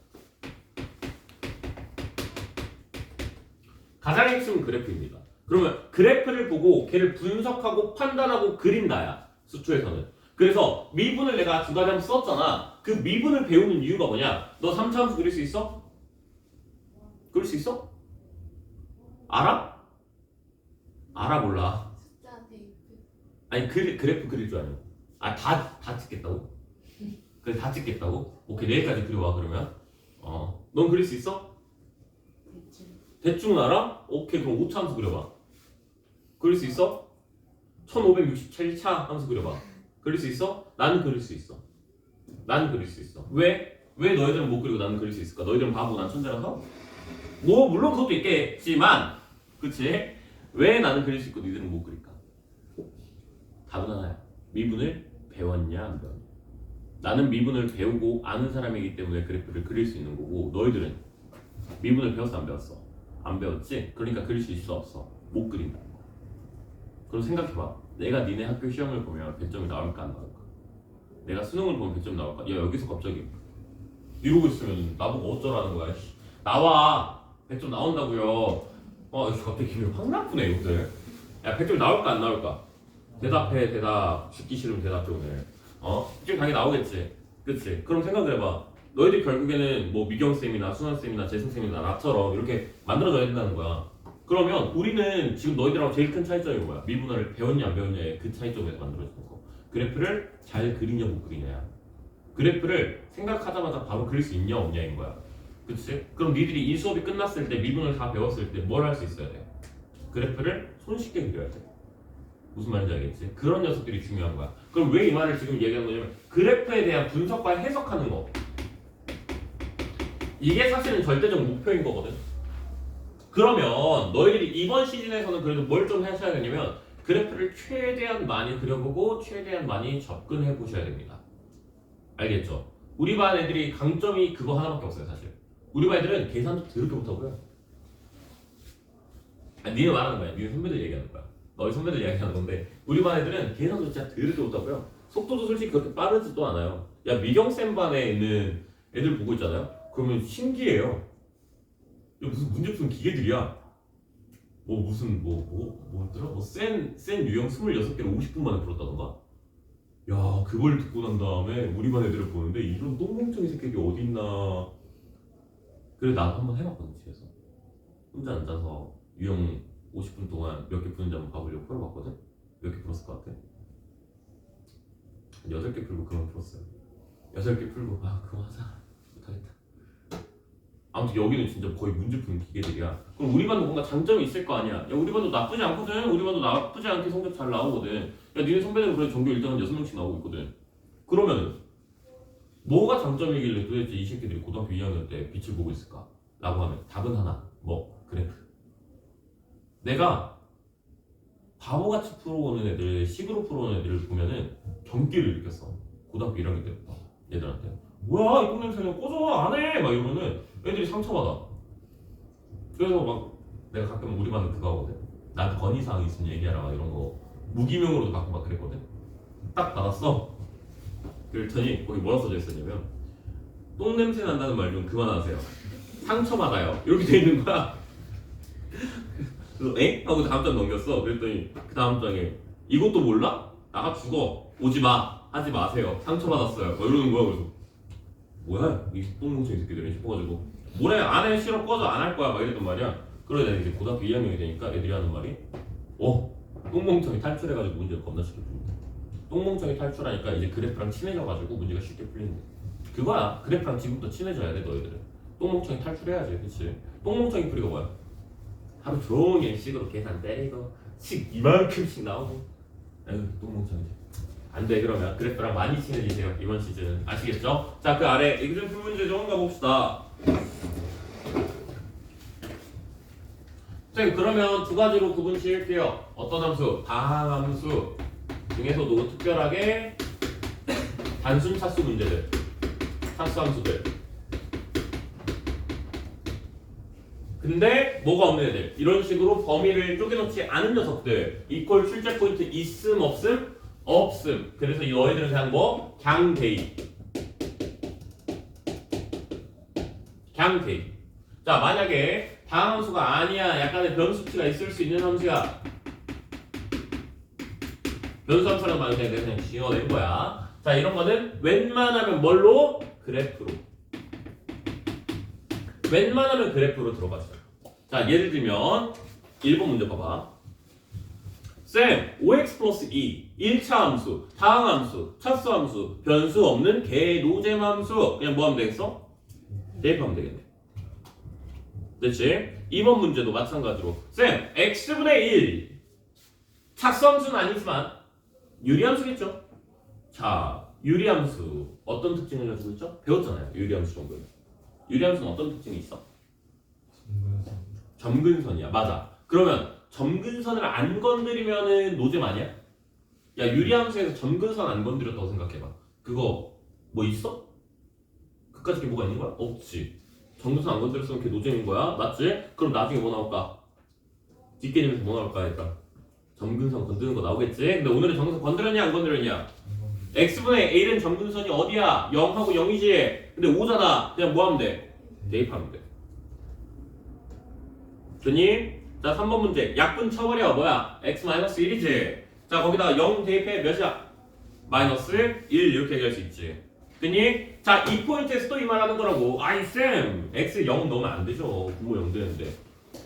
가장 핵심은 그래프입니다. 그러면 그래프를 보고 걔를 분석하고 판단하고 그린다야. 수투에서는. 그래서 미분을 내가 두 가지 한번 썼잖아. 그 미분을 배우는 이유가 뭐냐? 너 3차 함수 그릴 수 있어? 그릴 수 있어? 알아? 알아 몰라? 숫자 테이프. 아니 그래프 그릴 줄 아냐? 다 찍겠다고? 그래 다 찍겠다고? 오케이 내일까지 그려와 그러면. 넌 그릴 수 있어? 대충은 알아? 오케이 그럼 5차 함수 그려봐. 그릴 수 있어? 1567차 함수 그려봐. 그릴 수 있어? 나는 그릴 수 있어. 나는 그릴 수 있어. 왜? 왜 너희들은 못 그리고 나는 그릴 수 있을까? 너희들은 바보고 난 천재라서? 뭐 물론 그것도 있겠지만 그치? 왜 나는 그릴 수 있고 니들은 못 그릴까? 답은 하나야. 미분을 배웠냐 안 배웠냐. 나는 미분을 배우고 아는 사람이기 때문에 그래프를 그릴 수 있는 거고 너희들은 미분을 배웠어 안 배웠어? 안 배웠지? 그러니까 그릴 수 있어 없어? 못 그린다. 그럼 생각해봐. 내가 니네 학교 시험을 보면 100점이 나올까 안 나올까? 내가 수능을 보면 100점 나올까? 야 여기서 갑자기 이러고 있으면 나보고 어쩌라는 거야. 나와 100점 나온다고요. 갑자기 기분이 확 나쁘네 이것들. 야 100점 나올까 안 나올까? 대답해 대답. 죽기 싫으면 대답해 오늘. 지금 당연히 나오겠지. 그치? 그럼 생각을 해봐. 너희들 결국에는 뭐 미경쌤이나 순환쌤이나 재승쌤이나 나처럼 이렇게 만들어져야 된다는 거야. 그러면 우리는 지금 너희들하고 제일 큰 차이점이 뭐야? 미분화를 배웠냐 안 배웠냐의 그 차이점에서 만들어지는 거. 그래프를 잘 그리냐 못 그리냐야. 그래프를 생각하자마자 바로 그릴 수 있냐 없냐인 거야. 그치? 그럼 니들이 이 수업이 끝났을 때 미분을 다 배웠을 때 뭘 할 수 있어야 돼? 그래프를 손쉽게 그려야 돼. 무슨 말인지 알겠지? 그런 녀석들이 중요한 거야. 그럼 왜 이 말을 지금 얘기하는 거냐면 그래프에 대한 분석과 해석하는 거. 이게 사실은 절대적 목표인 거거든. 그러면 너희들이 이번 시즌에서는 그래도 뭘 좀 하셔야 되냐면 그래프를 최대한 많이 그려보고 최대한 많이 접근해 보셔야 됩니다. 알겠죠? 우리 반 애들이 강점이 그거 하나밖에 없어요 사실. 우리 반 애들은 계산도 더럽게 못하고요. 니네 말하는 거야. 니네 선배들 얘기하는 거야. 너희 선배들 얘기하는 건데 우리 반 애들은 계산도 진짜 더럽게 못하고요. 속도도 솔직히 그렇게 빠르지도 않아요. 야 미경쌤 반에 있는 애들 보고 있잖아요. 그러면 신기해요. 야, 무슨 문제 푸는 기계들이야. 뭐더라? 센 유형 26개를 50분 만에 풀었다던가? 야, 그걸 듣고 난 다음에 우리 반 애들을 보는데 이런 똥멍청이 새끼가 어딨나. 그래, 나도 한번 해봤거든, 집에서. 혼자 앉아서 유형 50분 동안 몇 개 푸는지 한번 봐보려고 풀어봤거든? 몇 개 풀었을 것 같아? 한 8개 풀고 그만 풀었어요. 6개 풀고, 그만하자. 못하겠다. 아무튼 여기는 진짜 거의 문제 푸는 기계들이야. 그럼 우리 반도 뭔가 장점이 있을 거 아니야. 야 우리 반도 나쁘지 않거든. 우리 반도 나쁘지 않게 성적 잘 나오거든. 야 니네 선배들은 그래 전교 1등은 6명씩 나오고 있거든. 그러면은 뭐가 장점이길래 도대체 이 새끼들이 고등학교 2학년 때 빛을 보고 있을까? 라고 하면 답은 하나. 그래프. 내가 바보같이 풀어오는 애들, 식으로 풀어오는 애들을 보면은 경기를 느꼈어. 고등학교 1학년 때부터 얘들한테. 뭐야 이 똥냄새는 꺼져 안해 막 이러면은 애들이 상처받아. 그래서 막 내가 가끔 우리 반은 그거 하거든. 나한테 건의사항 있으면 얘기하라 막 이런 거 무기명으로도 가끔 막 그랬거든. 딱 받았어. 그랬더니 거기 뭐라 써져 있었냐면 똥냄새 난다는 말 좀 그만하세요. 상처받아요. 이렇게 돼 있는 거야. 그래서 엥? 하고 다음 장 넘겼어. 그랬더니 그 다음 장에 이것도 몰라? 나가 죽어. 오지마. 하지 마세요. 상처받았어요. 막 이러는 거야. 그래서 뭐야 이 똥멍청이 새끼들이 싶어가지고 뭐래 안 해 싫어 꺼져 안 할 거야 막 이랬단 말이야. 그러다 이제 고등학교 2학년이 되니까 애들이 하는 말이 똥멍청이 탈출해가지고 문제를 겁나 쉽게 푼다. 똥멍청이 탈출하니까 이제 그래프랑 친해져가지고 문제가 쉽게 풀리는 거야. 그거야. 그래프랑 지금부터 친해져야 돼 너희들은. 똥멍청이 탈출해야지. 그치? 똥멍청이 풀이가 뭐야? 하루 종일 식으로 계산 때리고 식 이만큼씩 나오고 에휴 똥멍청이지. 안돼. 그러면 그래프랑 많이 친해지세요 이번 시즌. 아시겠죠? 자 그 아래 이그전 풀문제 좀 가봅시다. 선생님 그러면 두 가지로 구분 지을게요. 어떤 함수? 다항함수 중에서도 특별하게 단순 차수 문제들, 차수 함수들. 근데 뭐가 없는 애들, 이런 식으로 범위를 쪼개놓지 않은 녀석들. 이퀄 출제 포인트 있음 없음? 없음. 그래서 이 너희들은 그냥 강대입. 강대입. 자 만약에 다항함수가 아니야, 약간의 변수치가 있을 수 있는 함수야. 변수함수라는 말은 그냥 지어낸 거야. 자 이런 거는 웬만하면 뭘로? 그래프로. 웬만하면 그래프로 들어가죠. 자 예를 들면 1번 문제 봐봐. 쌤 5x 플러스 2 1차 함수, 다항함수, 차수함수, 변수 없는 개노잼 함수. 그냥 뭐 하면 되겠어? 대입하면 되겠네. 됐지? 2번 문제도 마찬가지로 쌤 x분의 1 차수함수는 아니지만 유리함수겠죠? 자 유리함수 어떤 특징을 가지고 있죠? 배웠잖아요. 유리함수 정도는. 유리함수는 어떤 특징이 있어? 증가요? 점근선이야. 맞아. 그러면 점근선을 안 건드리면은 노잼 아니야? 야 유리함수에서 점근선 안 건드렸다고 생각해봐. 그거 뭐 있어? 그까짓 게 뭐가 있는 거야? 없지. 점근선 안 건드렸으면 그게 노잼인 거야. 맞지? 그럼 나중에 뭐 나올까? 뒷개념에서 뭐 나올까 일단 점근선 건드는 거 나오겠지? 근데 오늘은 점근선 건드렸냐 안 건드렸냐? x분의 a는 점근선이 어디야? 0하고 0이지. 근데 5잖아. 그냥 뭐 하면 돼? 대입하면 돼. 됐니? 자 3번 문제. 약분 쳐버려. 뭐야? x-1이지. 자 거기다가 0 대입해. 몇이야? 마이너스 1 이렇게 얘기할 수 있지. 됐니? 자 이 포인트에서 또 이 말 하는 거라고. 아이 쌤 x 0 넣으면 안 되죠. 분모 0 되는데.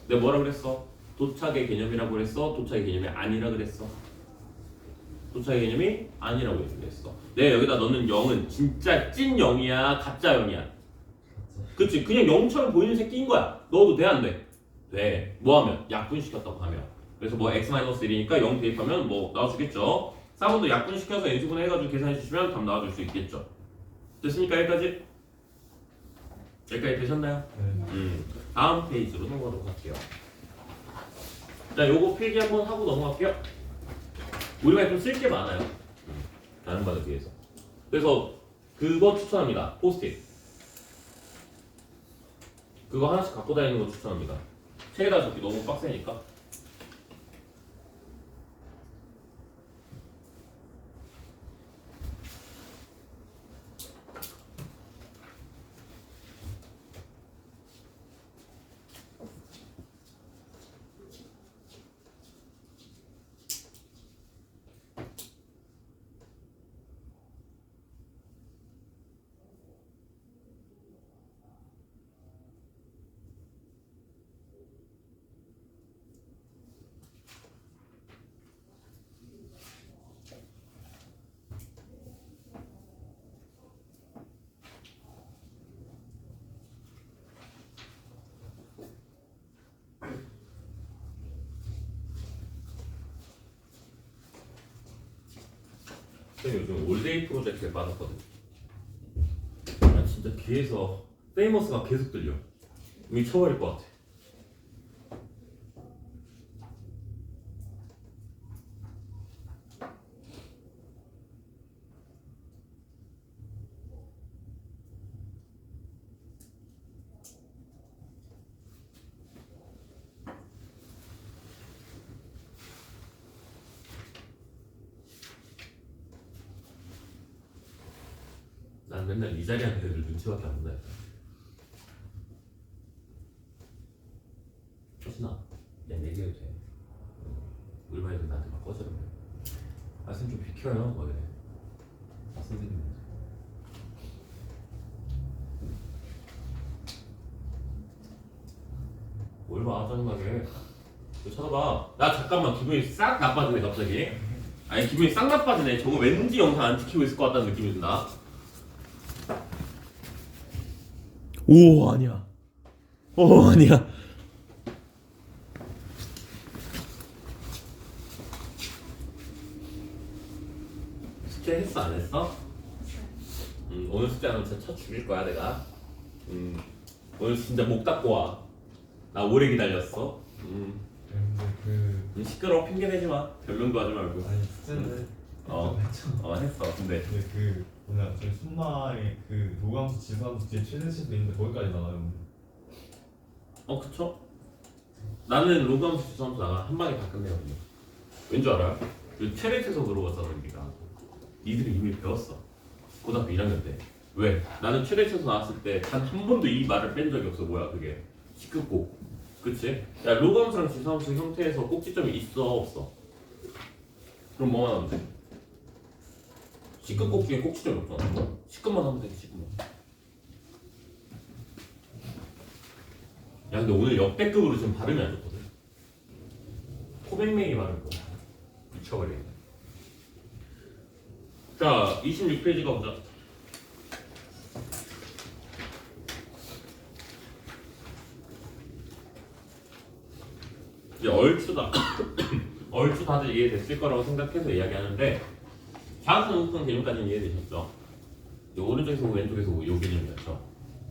내가 뭐라 그랬어? 도착의 개념이라고 그랬어? 도착의 개념이 아니라 그랬어? 도착의 개념이 아니라고 얘기했어. 내가 여기다 넣는 0은 진짜 찐 0이야? 가짜 0이야? 그치? 그냥 0처럼 보이는 새끼인 거야. 넣어도 돼? 안 돼? 돼. 뭐 하면? 약분시켰다고 하면. 그래서 뭐 x-1이니까 0 대입하면 뭐 나와주겠죠? 4번도 약분시켜서 n수분해 해가지고 계산해 주시면 답 나와줄 수 있겠죠? 됐습니까? 여기까지? 여기까지 되셨나요? 네. 다음 페이지로 넘어가도록 할게요. 자, 요거 필기 한번 하고 넘어갈게요. 우리가 좀 쓸 게 많아요. 다른 바에 비해서. 그래서 그거 추천합니다. 포스트잇. 그거 하나씩 갖고 다니는 거 추천합니다. 책에다 적기 너무 빡세니까. 요즘 올데이 프로젝트에 빠졌거든. 나 진짜 귀에서 페이머스가 계속 들려. 미쳐버릴 것 같아. 난 맨날 이 자리에 앉은 애들 눈치밖에 안 본다. 신아, 그냥 얘기해도 돼. 우리 반에서 나한테 막 꺼져라. 아, 쌤 좀 비켜요. 뭐 이래. 아, 선생님. 뭘 봐, 짜증나게. 너 쳐다봐. 나 잠깐만 기분이 싹 나빠지네, 갑자기. 아니, 기분이 싹 나빠지네. 저거 왠지 영상 안 찍히고 있을 것 같다는 느낌이 든다. 오 아니야. 오 아니야. 숙제 했어 안 했어? 오늘 숙제하면 진짜 쳐 죽일 거야 내가. 오늘 진짜 목 닦고 와. 나 오래 기다렸어. 근데 시끄러워 핑계 대지 마. 변명도 하지 말고. 아니 숙제는 했어. 근데 근데 뭐냐 저희 순마에 노감수 지수함수 뒤에 최대치도 있는데 거기까지 나가요. 그쵸? 나는 로그함수 지수함수 나가 한 방에 다 끝내거든요. 왠 줄 알아요? 체레트에서 들어갔잖아 우리가. 니들이 이미 배웠어. 고등학교 1학년 때. 왜? 나는 체레트에서 나왔을 때 단 한 번도 이 말을 뺀 적이 없어. 뭐야 그게? 시끄고. 그치? 야 로그함수랑 지수함수 형태에서 꼭지점이 있어 없어? 그럼 뭐만 하면 돼? 시끄 꼭지에 꼭지점이 없잖아. 시끄만 하면 돼. 시끄만. 야 근데 오늘 역대급으로 지금 발음이 안 좋거든. 코맹맹이 발음 미쳐버리겠네. 자 26페이지 가보자. 이제 얼추다 얼추 다들 이해됐을 거라고 생각해서 이야기하는데 자학선 우선 개념까지는 이해되셨죠? 오른쪽에서 보고 왼쪽에서 보고 이 개념이었죠.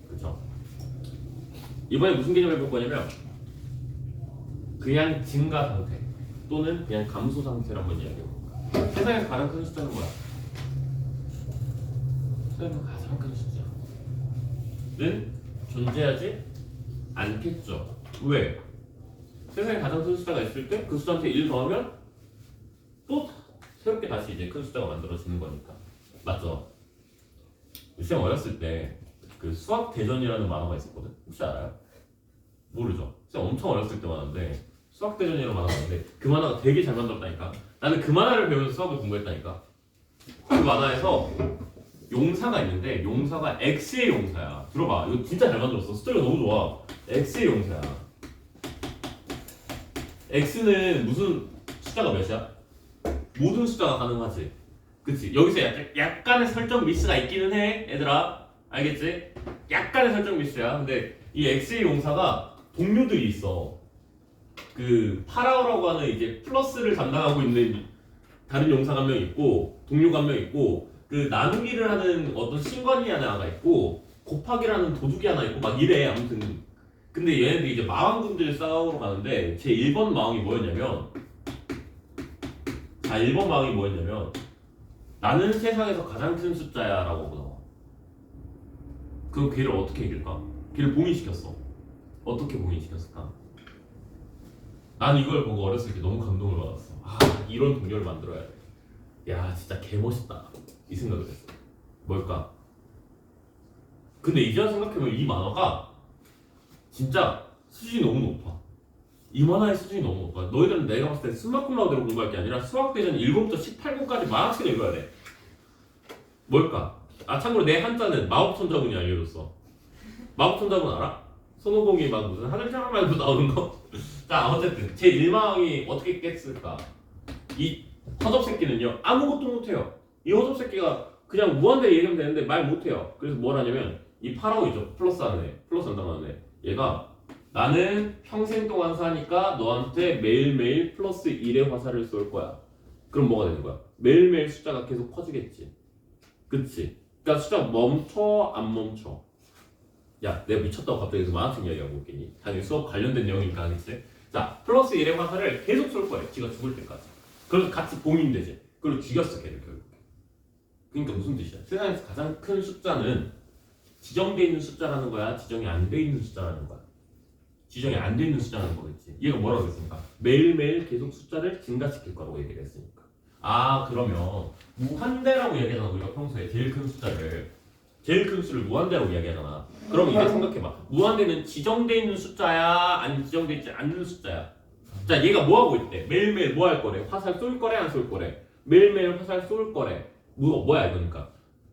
그렇죠? 이번에 무슨 개념을 볼 거냐면 그냥 증가 상태 또는 그냥 감소 상태를 한번 이야기해볼까? 세상에서 가장 큰 숫자는 뭐야? 세상에서 가장 큰 숫자는 존재하지 않겠죠. 왜? 세상에 가장 큰 숫자가 있을 때 그 숫자한테 1 더하면 또 새롭게 다시 이제 큰 숫자가 만들어지는 거니까. 맞죠? 쌤 어렸을 때 그 수학 대전이라는 만화가 있었거든. 혹시 알아요? 모르죠. 쌤 엄청 어렸을 때 만화인데 수학 대전이라는 만화가 있는데 그 만화가 되게 잘 만들었다니까. 나는 그 만화를 배우면서 수학을 공부했다니까. 그 만화에서 용사가 있는데 용사가 X의 용사야. 들어봐. 이거 진짜 잘 만들었어. 스토리가 너무 좋아. X의 용사야. X는 무슨 숫자가 몇이야? 모든 숫자가 가능하지. 그치? 여기서 약간의 설정 미스가 있기는 해, 얘들아. 알겠지? 약간의 설정 미스야. 근데 이 X의 용사가 동료들이 있어. 그 파라오라고 하는 이제 플러스를 담당하고 있는 다른 용사가 한 명 있고 동료가 한 명 있고 그 나누기를 하는 어떤 신관이 하나가 있고 곱하기라는 도둑이 하나 있고 막 이래. 아무튼 근데 얘네들이 이제 마왕군들 싸우러 가는데 제 1번 마왕이 뭐였냐면 자 1번 마왕이 뭐였냐면 나는 세상에서 가장 큰 숫자야 라고 나와. 그 걔를 어떻게 이길까? 걔를 봉인시켰어. 어떻게 봉인시켰을까? 난 이걸 보고 어렸을 때 너무 감동을 받았어. 아 이런 동료를 만들어야 돼. 야 진짜 개멋있다 이 생각을 했어. 뭘까? 근데 이제 생각해보면 이 만화가 진짜 수준이 너무 높아. 이 만화의 수준이 너무 높아. 너희들은 내가 봤을 때 스마클라우드로 공부할 게 아니라 수학대전 7부터 18권까지 만화책 읽어야 돼. 뭘까? 아 참고로 내 한자는 마법천자문이 알려줬어. 마법천자문 알아? 손오공이 막 무슨 하늘장말도 나오는 거? 자 어쨌든 제 1마왕이 어떻게 깼을까? 이 허접새끼는요 아무것도 못해요. 이 허접새끼가 그냥 무한대로 얘기하면 되는데 말 못해요. 그래서 뭘 하냐면 이 파라오이죠. 플러스 하는 애. 플러스 한다고 하는 애. 얘가 나는 평생 동안 사니까 너한테 매일매일 플러스 1의 화살을 쏠 거야. 그럼 뭐가 되는 거야? 매일매일 숫자가 계속 커지겠지. 그치? 그러니까 숫자 멈춰 안 멈춰? 야 내가 미쳤다고 갑자기 그 만화책 이야기하고 있겠니? 당연히 수업 관련된 내용이니까 하겠지? 자 플러스 1의 화살을 계속 쏠 거야. 지가 죽을 때까지. 그래서 같이 봉인되지. 그리고 죽였어 걔를 결국. 그러니까 무슨 뜻이야? 세상에서 가장 큰 숫자는 지정돼 있는 숫자라는 거야? 지정이 안 돼 있는 숫자라는 거야? 지정이 안 돼 있는 숫자라는 거겠지. 얘가 뭐라고 했습니까? 매일매일 계속 숫자를 증가시킬 거라고 얘기를 했으니까. 아 그러면 무한대라고 얘기하잖아. 우리가 평소에 제일 큰 숫자를 제일 큰 수를 무한대라고 이야기하잖아. 그럼 이제 생각해봐. 무한대는 지정돼 있는 숫자야? 아니면 지정돼 있지 않는 숫자야? 자 얘가 뭐 하고 있대? 매일매일 뭐 할 거래? 화살 쏠 거래 안 쏠 거래? 매일매일 화살 쏠 거래. 뭐야 이거니까?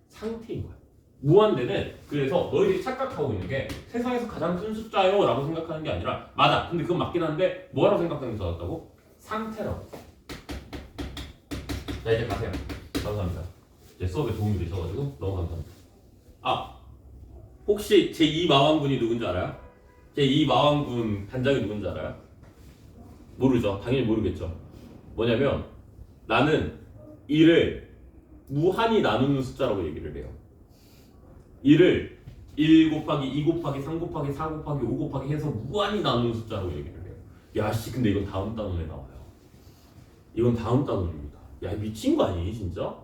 상태인 거야. 무한대는 그래서 너희들이 착각하고 있는 게 세상에서 가장 큰 숫자요 라고 생각하는 게 아니라 맞아. 근데 그건 맞긴 한데 뭐라고 생각하는 게 더 낫다고? 상태라고. 자 이제 가세요. 감사합니다. 이제 수업에 도움이 되셔가지고 너무 감사합니다. 아 혹시 제2 마왕군이 누군지 알아요? 제2 마왕군 단장이 누군지 알아요? 모르죠. 당연히 모르겠죠. 뭐냐면 나는 1을 무한히 나누는 숫자라고 얘기를 해요. 1을 1 곱하기 2 곱하기 3 곱하기 4 곱하기 5 곱하기 해서 무한히 나누는 숫자라고 얘기를 해요. 야씨 근데 이건 다음 단원에 나와요. 이건 다음 단원입니다. 야 미친 거 아니니 진짜?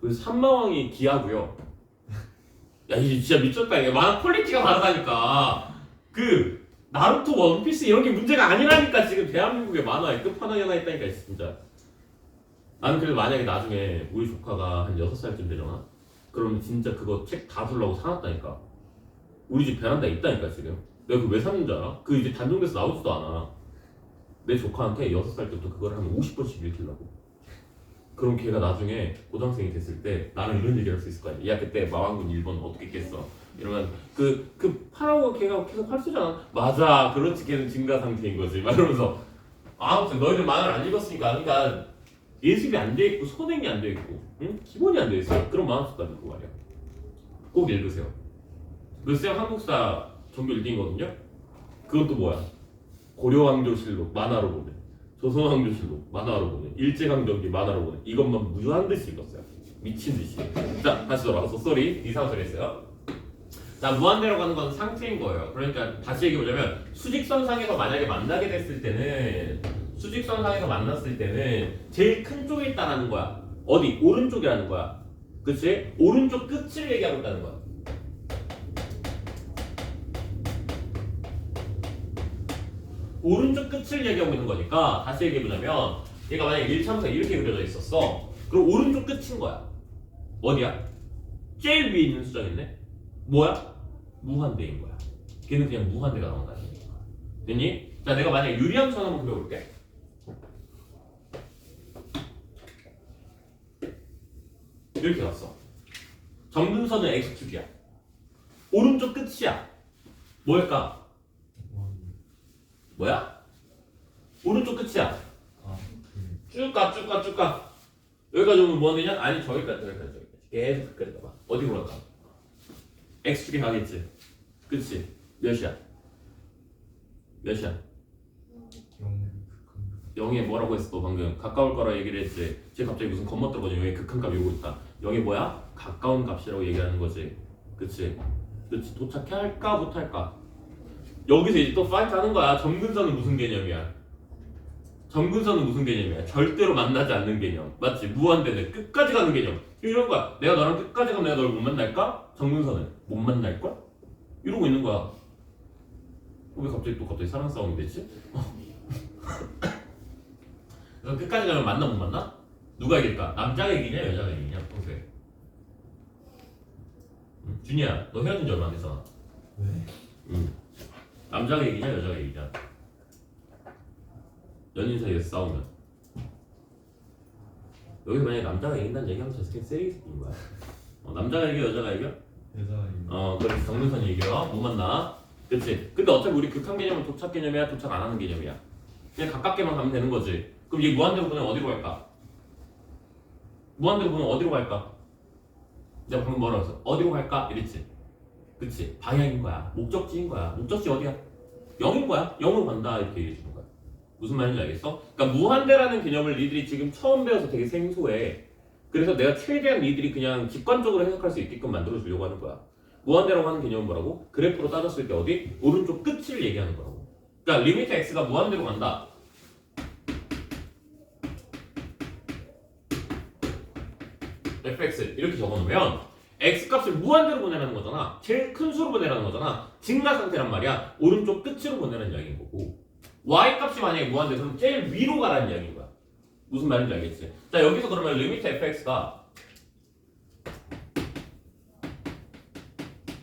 그래서 3마왕이 기하고요. 야 이게 진짜 미쳤다. 이게 만화 퀄리티가 다르다니까. 그 나루토 원피스 이런 게 문제가 아니라니까. 지금 대한민국의 만화에 끝판왕이 하나 있다니까 진짜. 나는 그래도 만약에 나중에 우리 조카가 한 6살쯤 되잖아. 그럼 진짜 그거 책 다 주려고 사놨다니까. 우리 집 베란다에 있다니까 지금. 내가 그거 왜 샀는 줄 알아? 그 이제 단종돼서 나오지도 않아. 내 조카한테 6살 때부터 그걸 한 50번씩 읽히려고. 그럼 걔가 나중에 고등학생이 됐을 때 나는 이런 얘기를 할 수 있을 거 아니야. 야 그때 마왕군 1번 어떻게 깼어? 이러면 그 파라오가 걔가 계속 할 수잖아. 맞아 그렇지 걔는 증가 상태인 거지. 막 이러면서 아무튼 너희들 만화를 안 읽었으니까 그러니까 예습이 안 돼 있고 선행이 안 돼 있고 응? 기본이 안 돼 있어. 그런 만화 썼다는 거 말이야. 꼭 읽으세요. 그 쌤 한국사 전교 1등이거든요. 그건 또 뭐야? 고려왕조실록 만화로 보는, 조선왕조실록 만화로 보는, 일제강점기 만화로 보는 이것만 무한듯이 읽었어요. 미친 듯이. 자 다시 돌아가서 쏘리 이상한 소리 했어요. 자, 무한대라고 하는 건 상태인 거예요. 그러니까 다시 얘기해보자면 수직선상에서 만약에 만나게 됐을 때는 수직선상에서 만났을 때는 제일 큰 쪽에 있다라는 거야. 어디? 오른쪽이라는 거야. 그치? 오른쪽 끝을 얘기하고 있다는 거야. 오른쪽 끝을 얘기하고 있는 거니까 다시 얘기해보자면 얘가 만약에 1차선에 이렇게 그려져 있었어. 그럼 오른쪽 끝인 거야. 어디야? 제일 위에 있는 수정인데 뭐야? 무한대인 거야. 걔는 그냥 무한대가 나온다는 얘기야. 됐니? 자, 내가 만약에 유리함선 한번 그려볼게. 이렇게 갔어. 점근선은 x축이야. 오른쪽 끝이야. 뭐일까? 뭐야? 오른쪽 끝이야. 쭉 가, 쭉 가, 쭉 가. 여기까지 오면 뭐 되냐? 아니, 저기까지, 저기까지, 저기까지. 계속 끝까지 가봐. 어디로 갈까? x축에 가겠지. 그치? 몇이야? 몇이야? 0에 뭐라고 했어? 너 방금 가까울 거라 얘기를 했지. 쟤 갑자기 무슨 겁먹더거든. 여기 극한값이 오고 있다. 0이 뭐야? 가까운 값이라고 얘기하는 거지. 그치? 그치? 도착해 할까? 못할까? 여기서 이제 또 파이트 하는 거야. 점근선은 무슨 개념이야? 점근선은 무슨 개념이야? 절대로 만나지 않는 개념. 맞지? 무한대는 끝까지 가는 개념. 이런 거야. 내가 너랑 끝까지 가면 내가 너를 못 만날까? 점근선은 못 만날걸? 이러고 있는 거야. 왜 갑자기 사랑 싸움이 되지? 그래서 끝까지 가면 만나 못 만나? 누가 이길까? 남자가 이기냐 여자가 이기냐? 평소에. 준이야, 너 헤어진 지 얼마 안 됐잖아. 네? 남자가 이기냐 여자가 이기냐? 연인 사이에서 싸우면 여기서 만약에 남자가 이긴다는 얘기하면 저 새끼 쓰레기 새끼인 거야. 남자가 이겨 여자가 이겨? 여자가 그렇지. 정근선이 이겨. 못 만나. 그치? 근데 어차피 우리 극한 개념은 도착 개념이야 도착 안 하는 개념이야. 그냥 가깝게만 가면 되는 거지. 그럼 이 무한대로 보면 어디로 갈까? 무한대로 보면 어디로 갈까? 내가 방금 뭐라고 했어? 어디로 갈까? 이랬지. 그치? 방향인 거야. 목적지인 거야. 목적지 어디야? 0인 거야. 0으로 간다 이렇게 얘기해 주는 거야. 무슨 말인지 알겠어? 그러니까 무한대라는 개념을 니들이 지금 처음 배워서 되게 생소해. 그래서 내가 최대한 니들이 그냥 직관적으로 해석할 수 있게끔 만들어 주려고 하는 거야. 무한대라고 하는 개념은 뭐라고? 그래프로 따졌을 때 어디? 오른쪽 끝을 얘기하는 거라고. 그러니까 리미트 x가 무한대로 간다. fx 이렇게 적어놓으면 x값을 무한대로 보내라는 거잖아. 제일 큰 수로 보내라는 거잖아. 증가 상태란 말이야. 오른쪽 끝으로 보내라는 이야기인 거고, y값이 만약에 무한대 그럼 제일 위로 가라는 이야기인 거야. 무슨 말인지 알겠지? 자, 여기서 그러면 리미트 fx가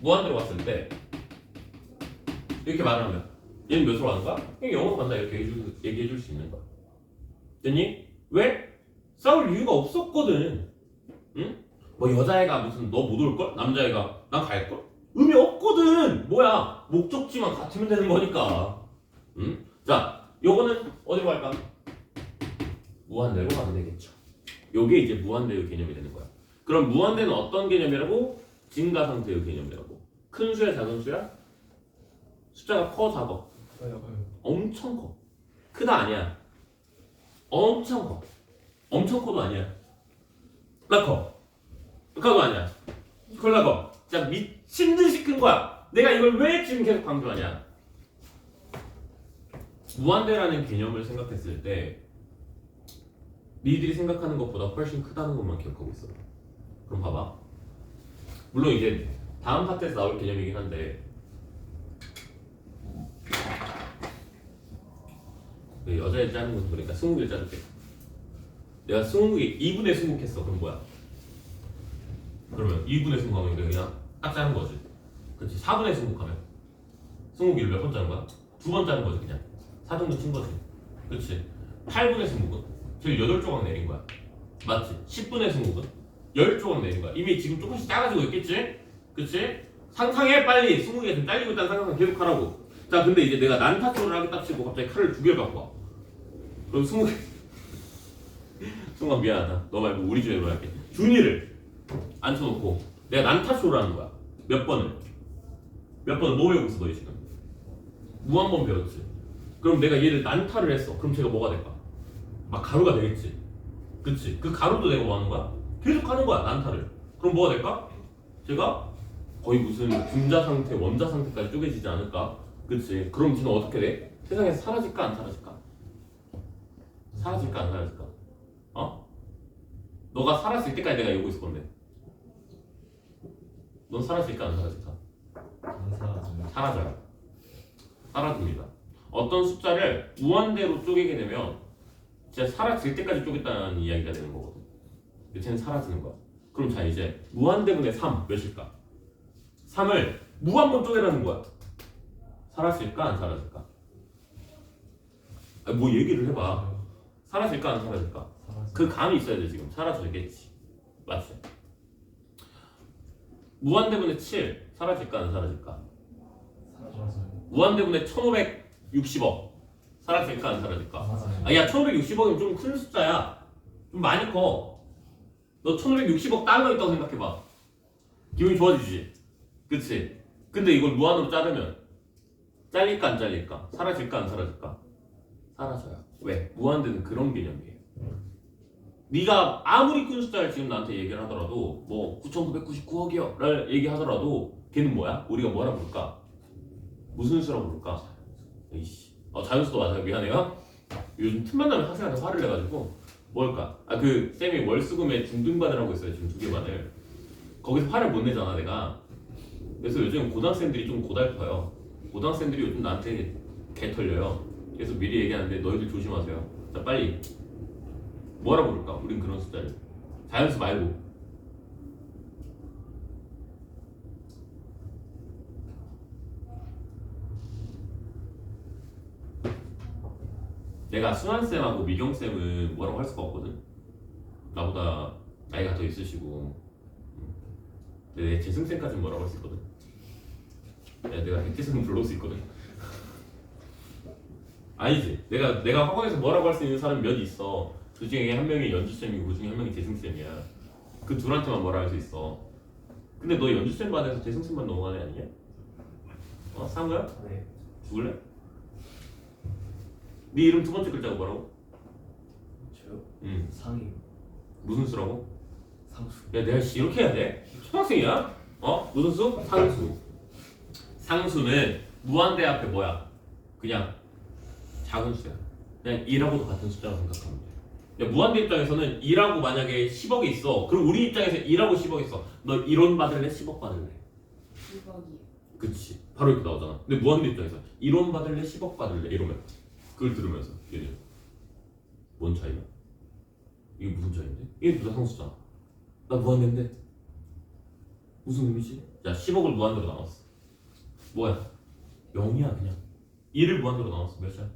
무한대로 갔을 때 이렇게 말하면 얘는 몇으로 가는 거야? 그냥 0으로 간다 이렇게 얘기해 줄 수 있는 거야. 됐니? 왜? 싸울 이유가 없었거든. 응? 뭐 여자애가 무슨 너 못 올걸? 남자애가 난 갈걸? 의미 없거든. 뭐야? 목적지만 같으면 되는 거니까. 응? 자, 요거는 어디로 갈까? 무한대로 가면 되겠죠. 요게 이제 무한대의 개념이 되는 거야. 그럼 무한대는 어떤 개념이라고? 증가 상태의 개념이라고. 큰 수야 작은 수야? 숫자가 커 작어? 엄청 커. 크다 아니야. 엄청 커. 엄청 커도 아니야. 나 커. 커도 아니야. 콜라 커. 진짜 미친 듯이 큰 거야. 내가 이걸 왜 지금 계속 강조하냐? 무한대라는 개념을 생각했을 때 니들이 생각하는 것보다 훨씬 크다는 것만 기억하고 있어. 그럼 봐봐. 물론 이제 다음 파트에서 나올 개념이긴 한데 여자애 짜는 것도 그러니까 스무개를 짜줄게. 내가 2분의 스무 했어. 그럼 뭐야? 그러면 2분의 스무 하면 그냥 딱 짜는 거지. 그렇지. 4분의 스무 하면 20개를 몇 번 짜는 거야? 2번 짜는 거지 그냥. 4등분 친 거지. 그렇지. 8분의 스무는 제일 8조각 내린 거야. 맞지? 10분의 스무는 10조각 내린 거야. 이미 지금 조금씩 작아지고 있겠지? 그치? 상상해 빨리. 20개 지금 잘리고 있다는 상상 계속 하라고. 자, 근데 이제 내가 난타초를 하게 딱 치고 갑자기 칼을 2개를 갖고 와. 그럼 20개 순간 미안하다. 너 말고 우리 집에 할게. 준이를 앉혀놓고 내가 난타쇼를 하는 거야. 몇 번을 뭐 배우고 있어 너희 지금? 무한번 배웠지. 그럼 내가 얘를 난타를 했어. 그럼 제가 뭐가 될까? 막 가루가 되겠지. 그치? 그 가루도 내가 뭐 하는 거야? 계속 하는 거야 난타를. 그럼 뭐가 될까? 제가 거의 무슨 분자 상태, 원자 상태까지 쪼개지지 않을까? 그치? 그럼 지는 어떻게 돼? 세상에서 사라질까 안 사라질까? 사라질까 안 사라질까? 어? 너가 사라질 때까지 내가 이러고 있을 건데 넌 사라질까 안 사라질까? 안 사라지네. 사라져요. 사라집니다. 어떤 숫자를 무한대로 쪼개게 되면 진짜 사라질 때까지 쪼갰다는 이야기가 되는 거거든. 근데 쟤는 사라지는 거야. 그럼 자 이제 무한대분의 3 몇일까? 3을 무한번 쪼개라는 거야. 사라질까 안 사라질까? 아니, 뭐 얘기를 해봐. 사라질까 안 사라질까? 사라지. 그 감이 있어야 돼 지금. 사라지겠지. 맞지? 무한대분의 7 사라질까 안 사라질까? 사라져요. 무한대분의 1560억 사라질까 안 사라질까? 사라져요. 아, 야 1560억이면 좀 큰 숫자야. 좀 많이 커. 너 1560억 달러 있다고 생각해봐. 기분이 좋아지지? 그치? 근데 이걸 무한으로 자르면 잘릴까 안 잘릴까? 사라질까 안 사라질까? 사라져요. 왜? 무한대는 그런 개념이에요. 네가 아무리 큰 숫자를 지금 나한테 얘기를 하더라도 뭐 9999억이요 를 얘기하더라도 걔는 뭐야? 우리가 뭐라 부를까? 무슨 수라고 부를까? 에이씨 자연수도 맞아요. 미안해요. 요즘 틈만 나면 학생한테 화를 내가지고 뭘까? 아 그 쌤이 월수금에 중등반을 하고 있어요. 지금 2개반을. 거기서 화를 못 내잖아 내가. 그래서 요즘 고등학생들이 좀 고달퍼요. 고등학생들이 요즘 나한테 개 털려요. 그래서 미리 얘기하는데 너희들 조심하세요. 자 빨리 뭐라 부를까? 우린 그런 숫자를 자연수 말고 내가 수환쌤하고 미경쌤은 뭐라고 할 수가 없거든. 나보다 나이가 더 있으시고 내 재승쌤까지는 뭐라고 할 수 있거든. 내가 백재승은 불러올 수 있거든. 아니지. 내가 학원에서 뭐라고 할 수 있는 사람이 몇 있어. 그 중에 한 명이 연주쌤이고 그 중에 한 명이 재승쌤이야. 그 둘한테만 뭐라 할 수 있어. 근데 너 연주쌤 반에서 재승쌤만 넘어가는 애 아니냐? 어? 상우야? 네. 죽을래? 네 이름 두 번째 글자가 뭐라고? 저요? 응. 상이 무슨 수라고? 상수. 야 내가 이렇게 해야 돼? 초등학생이야? 어? 무슨 수? 상수. 상수는 무한대 앞에 뭐야? 그냥 작은 수야. 그냥 2하고도 같은 숫자라고 생각하면 돼. 야, 무한대 입장에서는 2라고 만약에 10억이 있어. 그럼 우리 입장에서 2라고 10억 있어. 너 1원 받을래? 10억 받을래? 2억이요. 그치. 바로 이렇게 나오잖아. 근데 무한대 입장에서 1원 받을래? 10억 받을래? 이러면 그걸 들으면서 얘는 뭔 차이야? 이게 무슨 차이인데? 이게 누가 상수잖아. 나 무한대인데 무슨 의미지? 야 10억을 무한대로 나눴어. 뭐야? 0이야 그냥. 1을 무한대로 나눴어. 몇이야?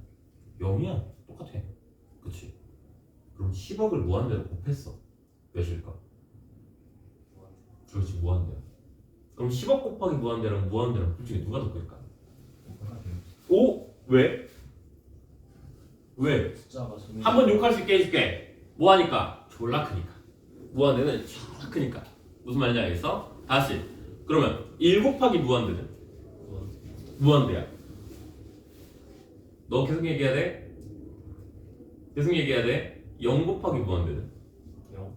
0이야. 똑같아. 그치? 그럼 10억을 무한대로 곱했어. 몇일까? 그렇지 무한대야. 그럼 10억 곱하기 무한대랑 무한대랑 둘 중에 누가 더 클까? 오? 왜? 왜? 숫자가 점이 한 번 욕할 수 있게 해줄게. 뭐 하니까? 졸라 크니까. 무한대는 졸라 크니까. 무슨 말인지 알겠어? 다시. 그러면 1 곱하기 무한대는? 무한대야. 너 계속 얘기해야 돼? 계속 얘기해야 돼? 0 곱하기 무한대는? 0.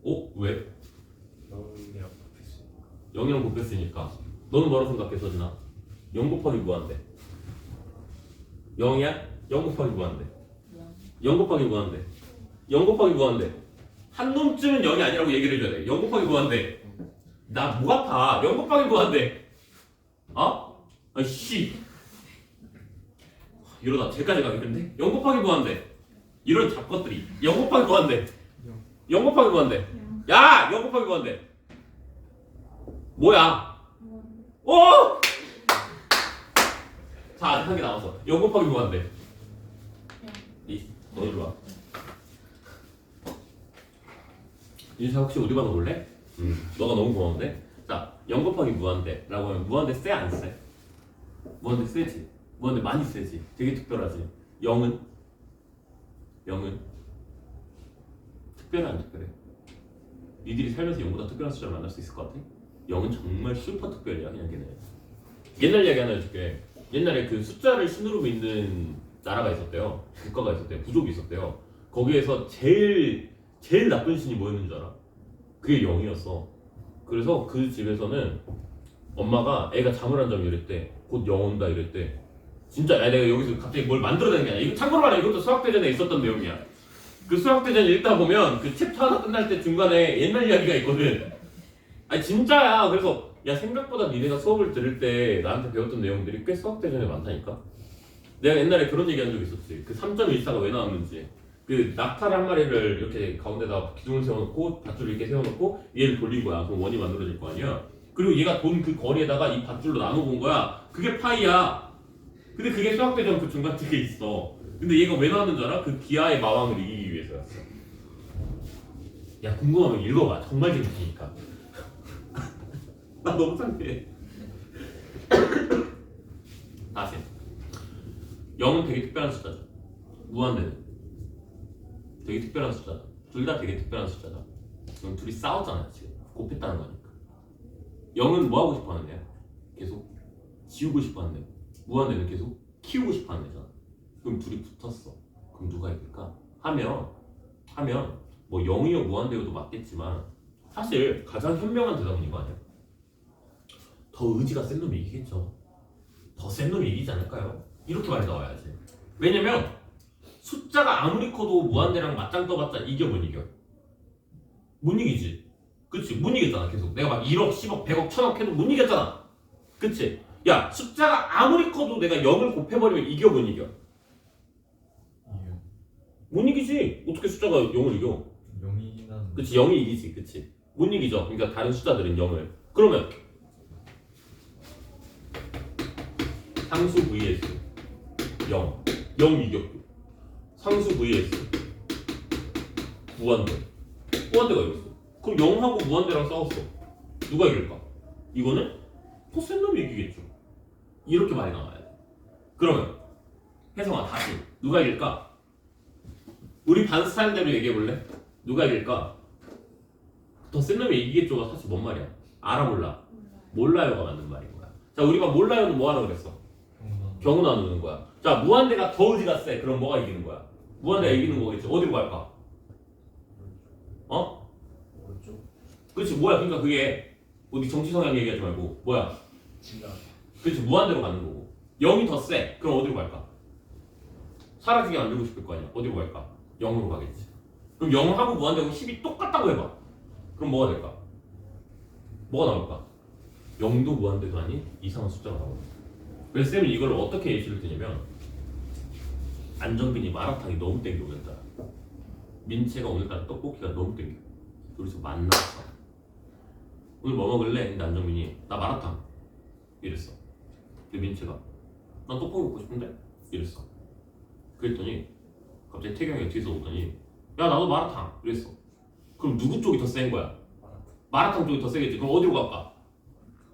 오? 왜? 0이랑 곱했으니까. 0이랑 곱했으니까. 너는 뭐라고 생각해 서진아? 0 곱하기 무한대. 0이야? 0 곱하기 무한대. 0 곱하기 무한대. 0 곱하기 무한대. 한 놈쯤은 0이 아니라고 얘기를 해줘야 돼. 0 곱하기 무한대. 나 목 아파. 0 곱하기 무한대. 어? 아이씨. 이러다 쟤까지 가겠는데? 0 곱하기 무한대. 이런 잡것들이. 0 곱하기 무한대. 0 곱하기 무한대. 야! 0 곱하기 무한대. 뭐야? 오! 자, 아직 한 개 남았어. 0 곱하기 무한대. 너 일로 와. 윤사 혹시 우리 반 올래? 너가 너무 고마운데? 자, 0 곱하기 무한대라고 하면 무한대 쎄 안 쎄? 무한대 쎄지. 무한대 많이 쎄지. 되게 특별하지. 0은? 0은? 특별해 안 특별해? 니들이 살면서 0보다 특별한 숫자를 만날 수 있을 것 같아? 0은 정말 슈퍼 특별이야 그냥 걔네. 옛날 이야기 하나 해줄게. 옛날에 그 숫자를 신으로 믿는 나라가 있었대요. 국가가 있었대요. 부족이 있었대요. 거기에서 제일 나쁜 신이 뭐였는 줄 알아? 그게 0이었어. 그래서 그 집에서는 엄마가 애가 잠을 안 자면 이랬대. 곧 영 온다 이랬대. 진짜 야, 내가 여기서 갑자기 뭘 만들어내는 게 아니야. 이거 참고로 말해 이것도 수학대전에 있었던 내용이야. 그 수학대전 읽다 보면 그 챕터 하나 끝날 때 중간에 옛날 이야기가 있거든. 아니 진짜야. 그래서 야 생각보다 니네가 수업을 들을 때 나한테 배웠던 내용들이 꽤 수학대전에 많다니까. 내가 옛날에 그런 얘기 한 적 있었지. 그 3.14가 왜 나왔는지. 그 낙타를 한 마리를 이렇게 가운데다 기둥을 세워놓고 밧줄을 이렇게 세워놓고 얘를 돌린 거야. 그럼 원이 만들어질 거 아니야. 그리고 얘가 돈 그 거리에다가 이 밧줄로 나눠본 거야. 그게 파이야. 근데 그게 수학대전 그 중간 뒤에 있어. 근데 얘가 왜 나왔는 줄 알아? 그 기아의 마왕을 이기기 위해서였어. 야 궁금하면 읽어봐. 정말 재밌으니까. 나 너무 창피해. 다시. 0은 되게 특별한 숫자죠. 무한대는 되게 특별한 숫자다. 둘 다 되게 특별한 숫자다. 그럼 둘이 싸웠잖아요 지금. 곱했다는 거니까. 0은 뭐 하고 싶어 하는 애야? 계속 지우고 싶어 하는 애. 무한대는 계속 키우고 싶어 하는 애잖아. 그럼 둘이 붙었어. 그럼 누가 이길까? 하면 뭐 0이요 무한대요도 맞겠지만 사실 가장 현명한 대답은 이거 아니야? 더 의지가 센 놈이 이기겠죠. 더 센 놈이 이기지 않을까요? 이렇게 말이 나와야지. 왜냐면 숫자가 아무리 커도 무한대랑 맞짱 떠봤자 이겨 못 이겨? 못 이기지. 그치? 못 이겼잖아 계속. 내가 막 1억, 10억, 100억, 1000억 해도 못 이겼잖아. 그치? 야 숫자가 아무리 커도 내가 0을 곱해버리면 이겨 못 이겨? 이게 못 이기지. 어떻게 숫자가 0을 이겨? 0이긴 한. 그치 0이 이기지. 그치? 못 이기죠. 그러니까 다른 숫자들은 0을. 그러면 상수 vs 0 이겼고 상수 vs 무한대가 이겼어. 그럼 0하고 무한대랑 싸웠어. 누가 이길까? 이거는 더 센 놈이 이기겠죠. 이렇게 말이 나와야 돼. 그러면 혜성아 다시 누가 이길까? 우리 반 스타일대로 얘기해볼래? 누가 이길까? 더 센 놈이 이기겠죠가 사실 뭔 말이야? 알아 몰라? 몰라요가 맞는 말인 거야. 자 우리 반 몰라요는 뭐 하라고 그랬어? 경우 나누는 거야. 자 무한대가 더 의지가 세. 그럼 뭐가 이기는 거야? 무한대가 이기는 거겠지. 어디로 갈까? 어? 오른쪽 그렇지 뭐야. 그러니까 그게 어디 정치 성향 얘기하지 말고 뭐야? 지각 그렇지 무한대로 가는 거고 0이 더 세. 그럼 어디로 갈까? 사라지게 만들고 싶을 거 아니야. 어디로 갈까? 0으로 가겠지. 그럼 0하고 무한대하고 10이 똑같다고 해봐. 그럼 뭐가 될까? 뭐가 나올까? 0도 무한대도 아닌 이상한 숫자가 나오고. 그래서 쌤은 이걸 어떻게 예시를 드냐면 안정빈이 마라탕이 너무 땡겨 오늘따라. 민채가 오늘따라 떡볶이가 너무 땡겨. 둘이서 만났어. 오늘 뭐 먹을래? 근데 안정빈이 나 마라탕 이랬어. 근데 민채가 난 떡볶이 먹고 싶은데? 이랬어. 그랬더니 갑자기 태경이가 뒤에서 오더니 야 나도 마라탕 이랬어. 그럼 누구 쪽이 더 센 거야? 마라탕 쪽이 더 세겠지. 그럼 어디로 갈까?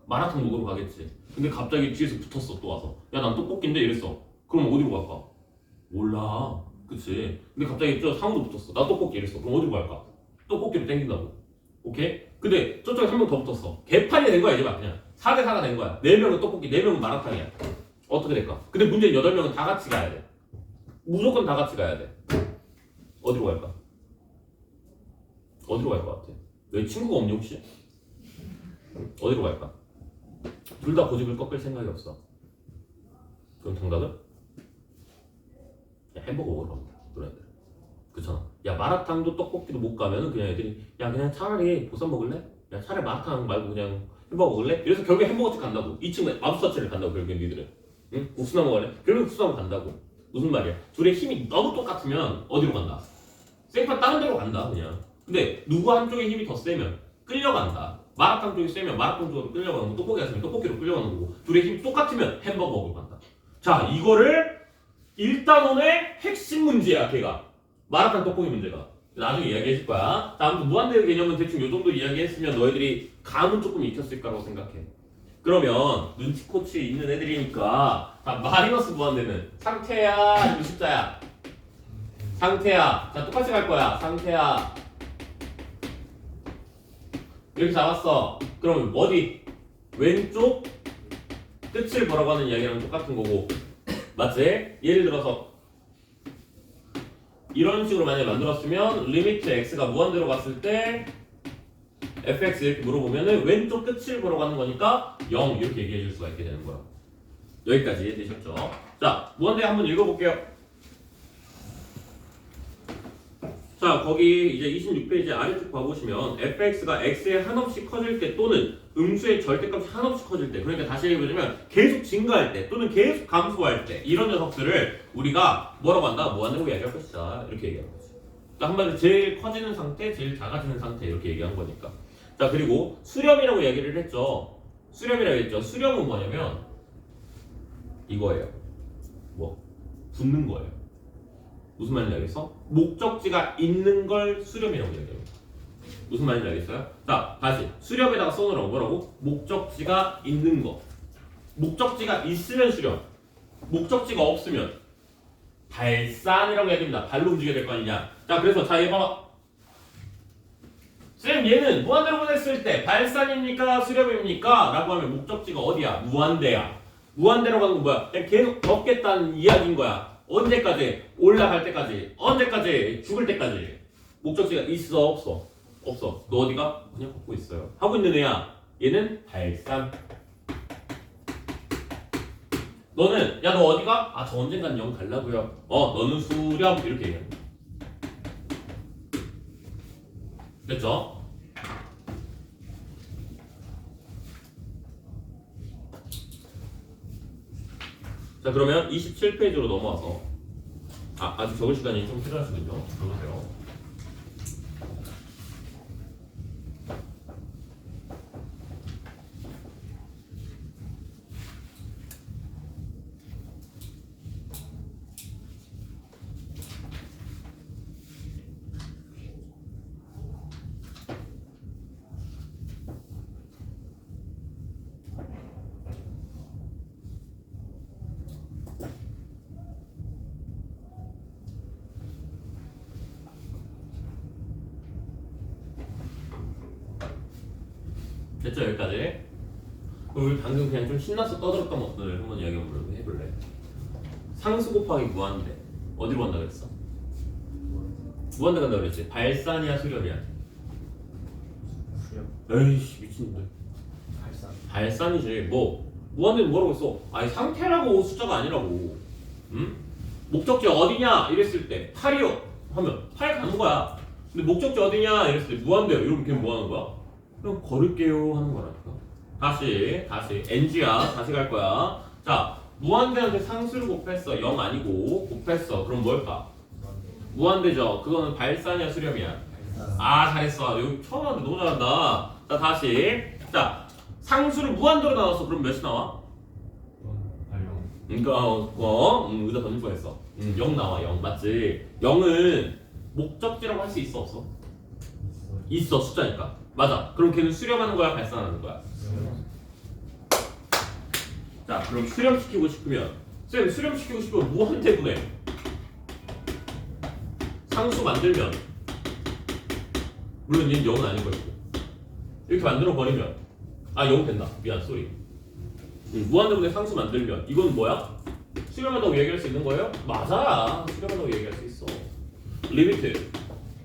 마라탕 먹으러 가겠지. 근데 갑자기 뒤에서 붙었어. 또 와서 야 난 떡볶이인데 이랬어. 그럼 어디로 갈까? 몰라. 그치. 근데 갑자기 저 상우도 붙었어. 나 떡볶이 이랬어. 그럼 어디로 갈까? 떡볶이로 땡긴다고. 오케이? 근데 저쪽에 한 명 더 붙었어. 개판이 된 거야 이제 막 그냥 4대4가 된 거야. 4명은 떡볶이 4명은 마라탕이야. 어떻게 될까? 근데 문제는 8명은 다 같이 가야 돼. 무조건 다 같이 가야 돼. 어디로 갈까? 어디로 갈 것 같아? 왜 친구가 없니 혹시? 어디로 갈까? 둘 다 고집을 꺾을 생각이 없어. 그럼 정답은? 야, 햄버거 먹으러 갑니다. 너네들. 그렇잖아. 야 마라탕도 떡볶이도 못 가면은 그냥 애들이 야 그냥 차라리 보쌈 먹을래? 야 차라리 마라탕 말고 그냥 햄버거 먹을래? 이래서 결국에 햄버거집 간다고. 2층 맘스터치를 간다고 결국엔 니들은. 응? 국수나 먹을래? 결국엔 국수나 간다고. 무슨 말이야? 둘의 힘이 너무 똑같으면 어디로 간다? 생판 다른 데로 간다 그냥. 근데 누구 한쪽의 힘이 더 세면 끌려간다. 마라탕 쪽이 세면 마라탕 쪽으로 끌려가는 거고 떡볶이가 세면 떡볶이로 끌려가는 거고 둘의 힘이 똑같으면 햄버거 먹으러 간다. 자 이거를 1단원의 핵심 문제야 걔가. 마라탕 떡볶이 문제가. 나중에 이야기해줄 거야. 자 아무튼 무한대의 개념은 대충 요 정도 이야기했으면 너희들이 감은 조금 익혔을 거라고 생각해. 그러면 눈치코치 있는 애들이니까 자 마이너스 무한대는 상태야 아니면 숫자야? 상태야. 자 똑같이 갈 거야. 상태야. 이렇게 잡았어. 그럼 어디? 왼쪽 끝을 걸어가는 이야기랑 똑같은 거고 맞지? 예를 들어서 이런 식으로 만약에 만들었으면 리미트 x가 무한대로 갔을 때 fx 이렇게 물어보면은 왼쪽 끝을 보러 가는 거니까 0 이렇게 얘기해 줄 수가 있게 되는 거야. 여기까지 이해되셨죠? 자, 무한대 한번 읽어볼게요. 자, 거기 이제 26페이지 아래쪽 봐보시면 fx가 x에 한없이 커질 때 또는 음수의 절대값이 한없이 커질 때, 그러니까 다시 얘기해보자면 계속 증가할 때 또는 계속 감소할 때 이런 녀석들을 우리가 뭐라고 한다? 무한대로 얘기할 것이다 이렇게 얘기하는 거지. 그러니까 한마디로 제일 커지는 상태, 제일 작아지는 상태 이렇게 얘기한 거니까. 자, 그리고 수렴이라고 얘기를 했죠. 수렴이라고 했죠. 수렴은 뭐냐면 이거예요. 뭐? 붙는 거예요. 무슨 말인지 알겠어? 목적지가 있는 걸 수렴이라고 얘기합니다. 무슨 말인지 알겠어요? 자, 다시 수렴에다가 써놓으라고. 뭐라고? 목적지가 있는 거. 목적지가 있으면 수렴. 목적지가 없으면 발산이라고 해야 됩니다. 발로 움직여야 될 거 아니냐. 자, 그래서 자, 얘 봐봐. 쌤, 얘는 무한대로 보냈을 때 발산입니까? 수렴입니까? 라고 하면 목적지가 어디야? 무한대야. 무한대로 가는 건 뭐야? 그냥 계속 걷겠다는 이야기인 거야. 언제까지? 올라갈 때까지. 언제까지? 죽을 때까지. 목적지가 있어? 없어? 없어. 너 어디가? 그냥 걷고 있어요. 하고 있는 애야. 얘는 발산. 너는 야, 너 어디가? 아, 저 언젠간 영 갈라고요. 너는 수렴. 이렇게 얘기해. 됐죠? 자, 그러면 27페이지로 넘어와서 아직 적을 시간이 좀 필요하시군요. 적으세요. 됐죠? 여기까지. 우리 방금 그냥 좀 신나서 떠들었던 것들 한번 이야기 한번 해볼래? 상수 곱하기 무한대 어디로 간다 그랬어? 무한대 간다 그랬지? 발산이야 수렴이야? 수렴. 에이씨 미친놈들. 발산. 발산이지. 뭐 무한대는 뭐라고 했어? 아니 상태라고 숫자가 아니라고. 응? 목적지 어디냐 이랬을 때 8이요 하면 8 가는 거야. 근데 목적지 어디냐 이랬을 때 무한대요 이러면 걔는 뭐 하는 거야? 그럼 걸을게요 하는 거라니까. 다시 NG야. 다시 갈 거야. 자, 무한대한테 상수를 곱했어. 0 아니고 곱했어. 그럼 뭘까? 무한대죠. 그거는 발산이야 수렴이야? 발산. 아, 잘했어. 여기 처음 하는데 너무 잘한다. 자, 다시. 자, 상수를 무한대로 나눴어. 그럼 몇이 나와? 그러니까 의자 던질 뻔했어. 0 나와. 0 맞지? 0은 목적지라고 할 수 있어 없어? 있어. 숫자니까. 맞아. 그럼 걔는 수렴하는 거야 발산하는 거야? 자, 그럼 수렴시키고 싶으면 쌤 수렴시키고 싶으면 무한대분해 상수 만들면 물론 얘는 0은 아닌 것이고 이렇게 만들어 버리면 0 된다. 미안 쏘리. 무한대분해 상수 만들면 이건 뭐야? 수렴한다고 얘기할 수 있는 거예요? 맞아. 수렴한다고 얘기할 수 있어. 리미트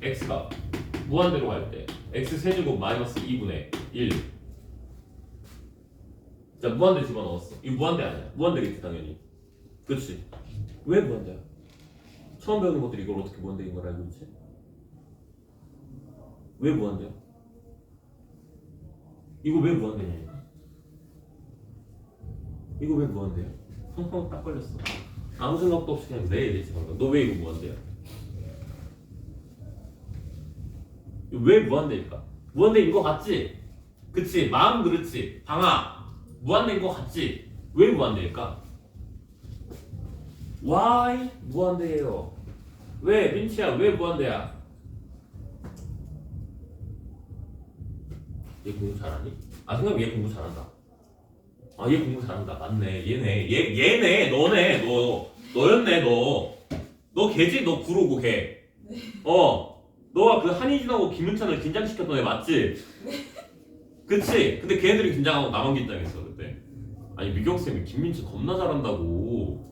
x가 무한대로 갈 때 x 세제곱 마이너스 2분의 1. 자, 무한대 집어넣었어. 이거 무한대 아니야. 무한대겠지 당연히. 그렇지. 왜 무한대야? 처음 배우는 것들이 이걸 어떻게 무한대인 걸 알고 있지? 왜 무한대야? 이거 왜 무한대냐? 이거 왜 무한대야? 딱 걸렸어. 아무 생각도 없이 그냥 내 얘기했지 방금. 너 왜 이거 무한대야? 왜 무한대일까? 무한대인 거 같지? 그치? 마음 그렇지? 방아 무한대인 거 같지? 왜 무한대일까? Why 무한대예요? 왜? 민치야 왜 무한대야? 얘 공부 잘하니? 생각해 얘 공부 잘한다. 얘 공부 잘한다. 맞네. 얘네 너네 너였네 너 걔지? 너 구로고 걔. 너가 그 한희진하고 김은찬을 긴장시켰던 애 맞지? 그치? 근데 걔네들이 긴장하고 나만 긴장했어 그때. 아니 미경쌤이 김민찬 겁나 잘한다고.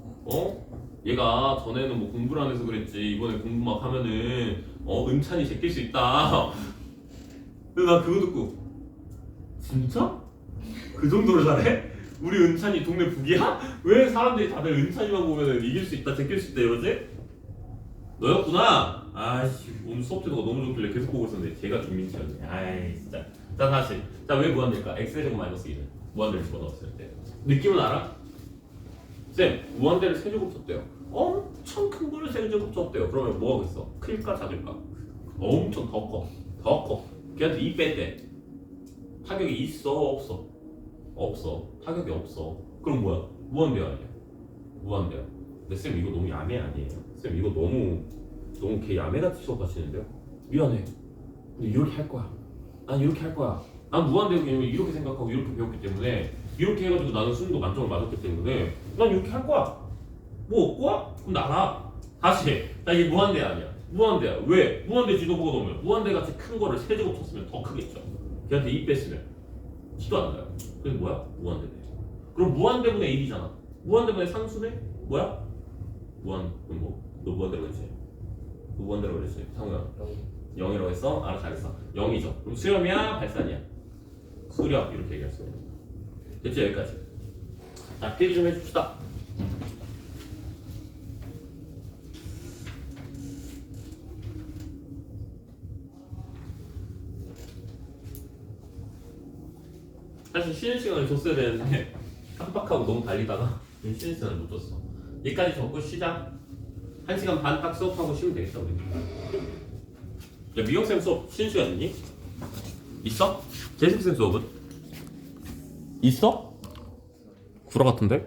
얘가 전에는 뭐 공부를 안 해서 그랬지 이번에 공부 막 하면은 은찬이 제낄 수 있다. 근데 나 그거 듣고 진짜? 그 정도로 잘해? 우리 은찬이 동네 북이야? 왜 사람들이 다들 은찬이만 보면 이길 수 있다 제낄 수 있다 이러지? 너였구나? 아이씨 오늘 수업 태도가 너무 좋길래 계속 보고 있었는데 걔가 김민철이었네. 아이 진짜. 자 다시. 자 왜 무한대일까? x제곱 마이너스 2는 무한대를 집어넣었을 때 느낌은 알아? 쌤 무한대를 세제곱 쳤대요. 엄청 큰 거를 세제곱 쳤대요. 그러면 뭐 하겠어? 클까 작을까? 엄청 더 커. 더 커. 걔한테 2 뺐대. 타격이 있어 없어? 없어. 타격이 없어. 그럼 뭐야? 무한대야 아니야? 무한대야. 근데 쌤 이거 너무 야매 아니에요? 쌤 이거 너무 개 야매같이 수업하시는데요? 미안해. 근데 이렇게 할 거야. 난 이렇게 할 거야. 난 무한대고 이렇게 생각하고 이렇게 배웠기 때문에 이렇게 해가지고 나는 수능도 만점을 맞았기 때문에 난 이렇게 할 거야. 뭐 없고? 그럼 나가. 다시. 나 이게 무한대 아니야. 무한대야. 왜? 무한대 지도보고 넣으면 무한대 같이 큰 거를 세제곱 쳤으면 더 크겠죠. 걔한테 2 뺐으면 티도 안 나요. 그게 뭐야? 무한대네. 그럼 무한대분의 1이잖아. 무한대분의 상수네? 뭐야? 그럼 뭐? 너 무한대로 했지? 너 무한대로 했지? 상우야 0이라고 했어? 알아 잘했어. 0이죠. 그럼 수렴이야? 발산이야? 수렴 이렇게 얘기할 수 있는. 됐지? 여기까지. 자 필기 좀 해줍시다. 사실 쉬는 시간을 줬어야 되는데 깜빡하고 너무 달리다가 쉬는 시간을 못 줬어. 여기까지 적고 쉬자. 1시간 반 딱 수업하고 쉬면 되겠다 우리. 야 미영쌤 수업 쉬는 시간 있니? 있어? 재승쌤 수업은? 있어? 구라 같은데?